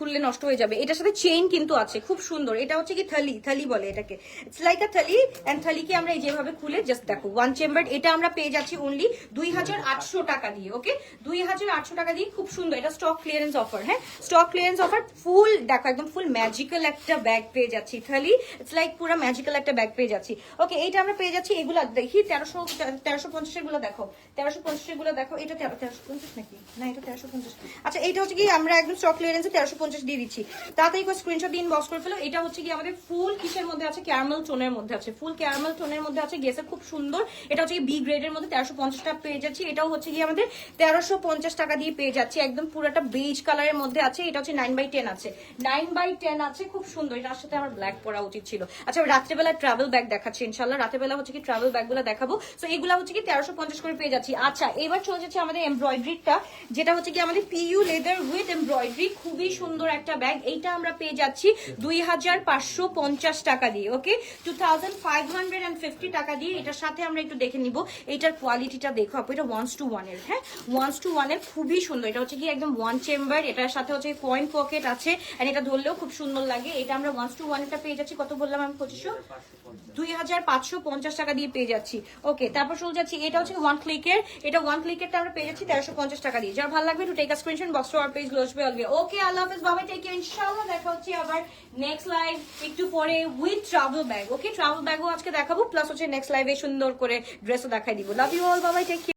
S1: খুললে নষ্ট হয়ে যাবে। এটার সাথে চেইন কিন্তু আছে, খুব সুন্দর। এটা হচ্ছে কি থালি, থালি বলে এটাকে, it's like a thali. And থালিকে আমরা এই যেভাবে খুলে জাস্ট দেখো, ওয়ান চেম্বার। এটা আমরা পেয়ে যাচ্ছি অনলি 2800 টাকা দিয়ে। ওকে, 2800 টাকা দিয়ে, খুব সুন্দর। এটা স্টক ক্লিয়ারেন্স অফার। হ্যাঁ, স্টক ক্লিয়ারেন্স অফার, ফুল দেখো, একদম ফুল ম্যাজিক্যাল একটা ব্যাগ পেয়ে যাচ্ছি। থালি, ইটস লাইক পুরো ম্যাজিক্যাল একটা ব্যাগ পেয়ে যাচ্ছি। ওকে, এইটা আমরা পেয়ে যাচ্ছি, এগুলো দেখি 1350 গুলো দেখো, 1350 গুলো দেখো। এটা 1350 নাকি না, এটা 1350। আচ্ছা, এইটা হচ্ছে কি আমরা একদম স্টক ক্লিয়ারেন্সে 1350 দিয়ে দিচ্ছি। তাড়াতাড়ি করে স্ক্রিনশট দিয়ে ইনবক্স করে ফেলো। এটা হচ্ছে কি আমাদের ফুল কিসের মধ্যে আছে, ক্যারামেল টোনের মধ্যে আছে, ফুল ক্যারামেল টোনের মধ্যে আছে, গেসে খুব সুন্দর। এটা হচ্ছে কি বি গ্রেডের মধ্যে 1350 টাকা পেয়ে যাচ্ছি। এটাও হচ্ছে কি আমাদের 1350 টাকা দিয়ে পেয়ে যাচ্ছি, একদম পুরোটা বেজ কালারের মধ্যে আছে। এটা হচ্ছে 9x10 আছে, 9x10 আছে, খুব সুন্দর। এটার সাথে আমার ব্ল্যাক পরা উচিত ছিল। আচ্ছা, রাত্রেবেলা ট্রাভেল ব্যাগ দেখাচ্ছি ইনশাল্লাহ, রাত্রেবেলা হচ্ছে কি ট্রাভেল ব্যাগ গুলো দেখাবো। তো এগুলা হচ্ছে কি 1350 করে পেয়ে যাচ্ছি। আচ্ছা, এবার চলে যাচ্ছে আমাদের এমব্রয়ডারিটা, যেটা হচ্ছে কি আমাদের পিইউ লেদার উইথ এমব্রয়ডারি, খুবই সুন্দর একটা ব্যাগ। এইটা আমরা পেয়ে যাচ্ছি 2550 টাকা দিয়ে। ওকে, 2550 টাকা দিয়ে। এটার সাথে আমরা একটু দেখে নিব এটার কোয়ালিটিটা, দেখো আপু, এটা 1:1 এর। হ্যাঁ, 1:1 এর, খুবই সুন্দর। এটা হচ্ছে কি একদম ওয়ান চেম্বার, এটার সাথে হচ্ছে কয়েন পকেট আছে, আর এটা ধরলেও খুব সুন্দর লাগে। এটা আমরা 1:1 এটা পেয়ে যাচ্ছি, কত বললাম আমি, 2550 টাকা দিয়ে পেয়ে যাচ্ছি। ওকে, তারপর চলে যাচ্ছি, এটা হচ্ছে ওয়ান ক্লিকের, এটা ওয়ান ক্লিকেরটা আমরা পেয়ে যাচ্ছি 1350 টাকা দিয়ে। যার ভালো লাগবে to take a screenshot box to our page গ্লোসবে অলবে। ওকে, আল্লাহ হাফেজ, বাবা, টেক কেয়ার, ইনশাআল্লাহ দেখা হচ্ছে আবার নেক্সট লাইভ একটু পরে with travel bag. Okay, travel ব্যাগও আজকে দেখাবো, প্লাস হচ্ছে নেক্সট লাইভে সুন্দর করে ড্রেসও দেখাই দিব। লাভ ইউ অল, বাবা, টেক কেয়ার।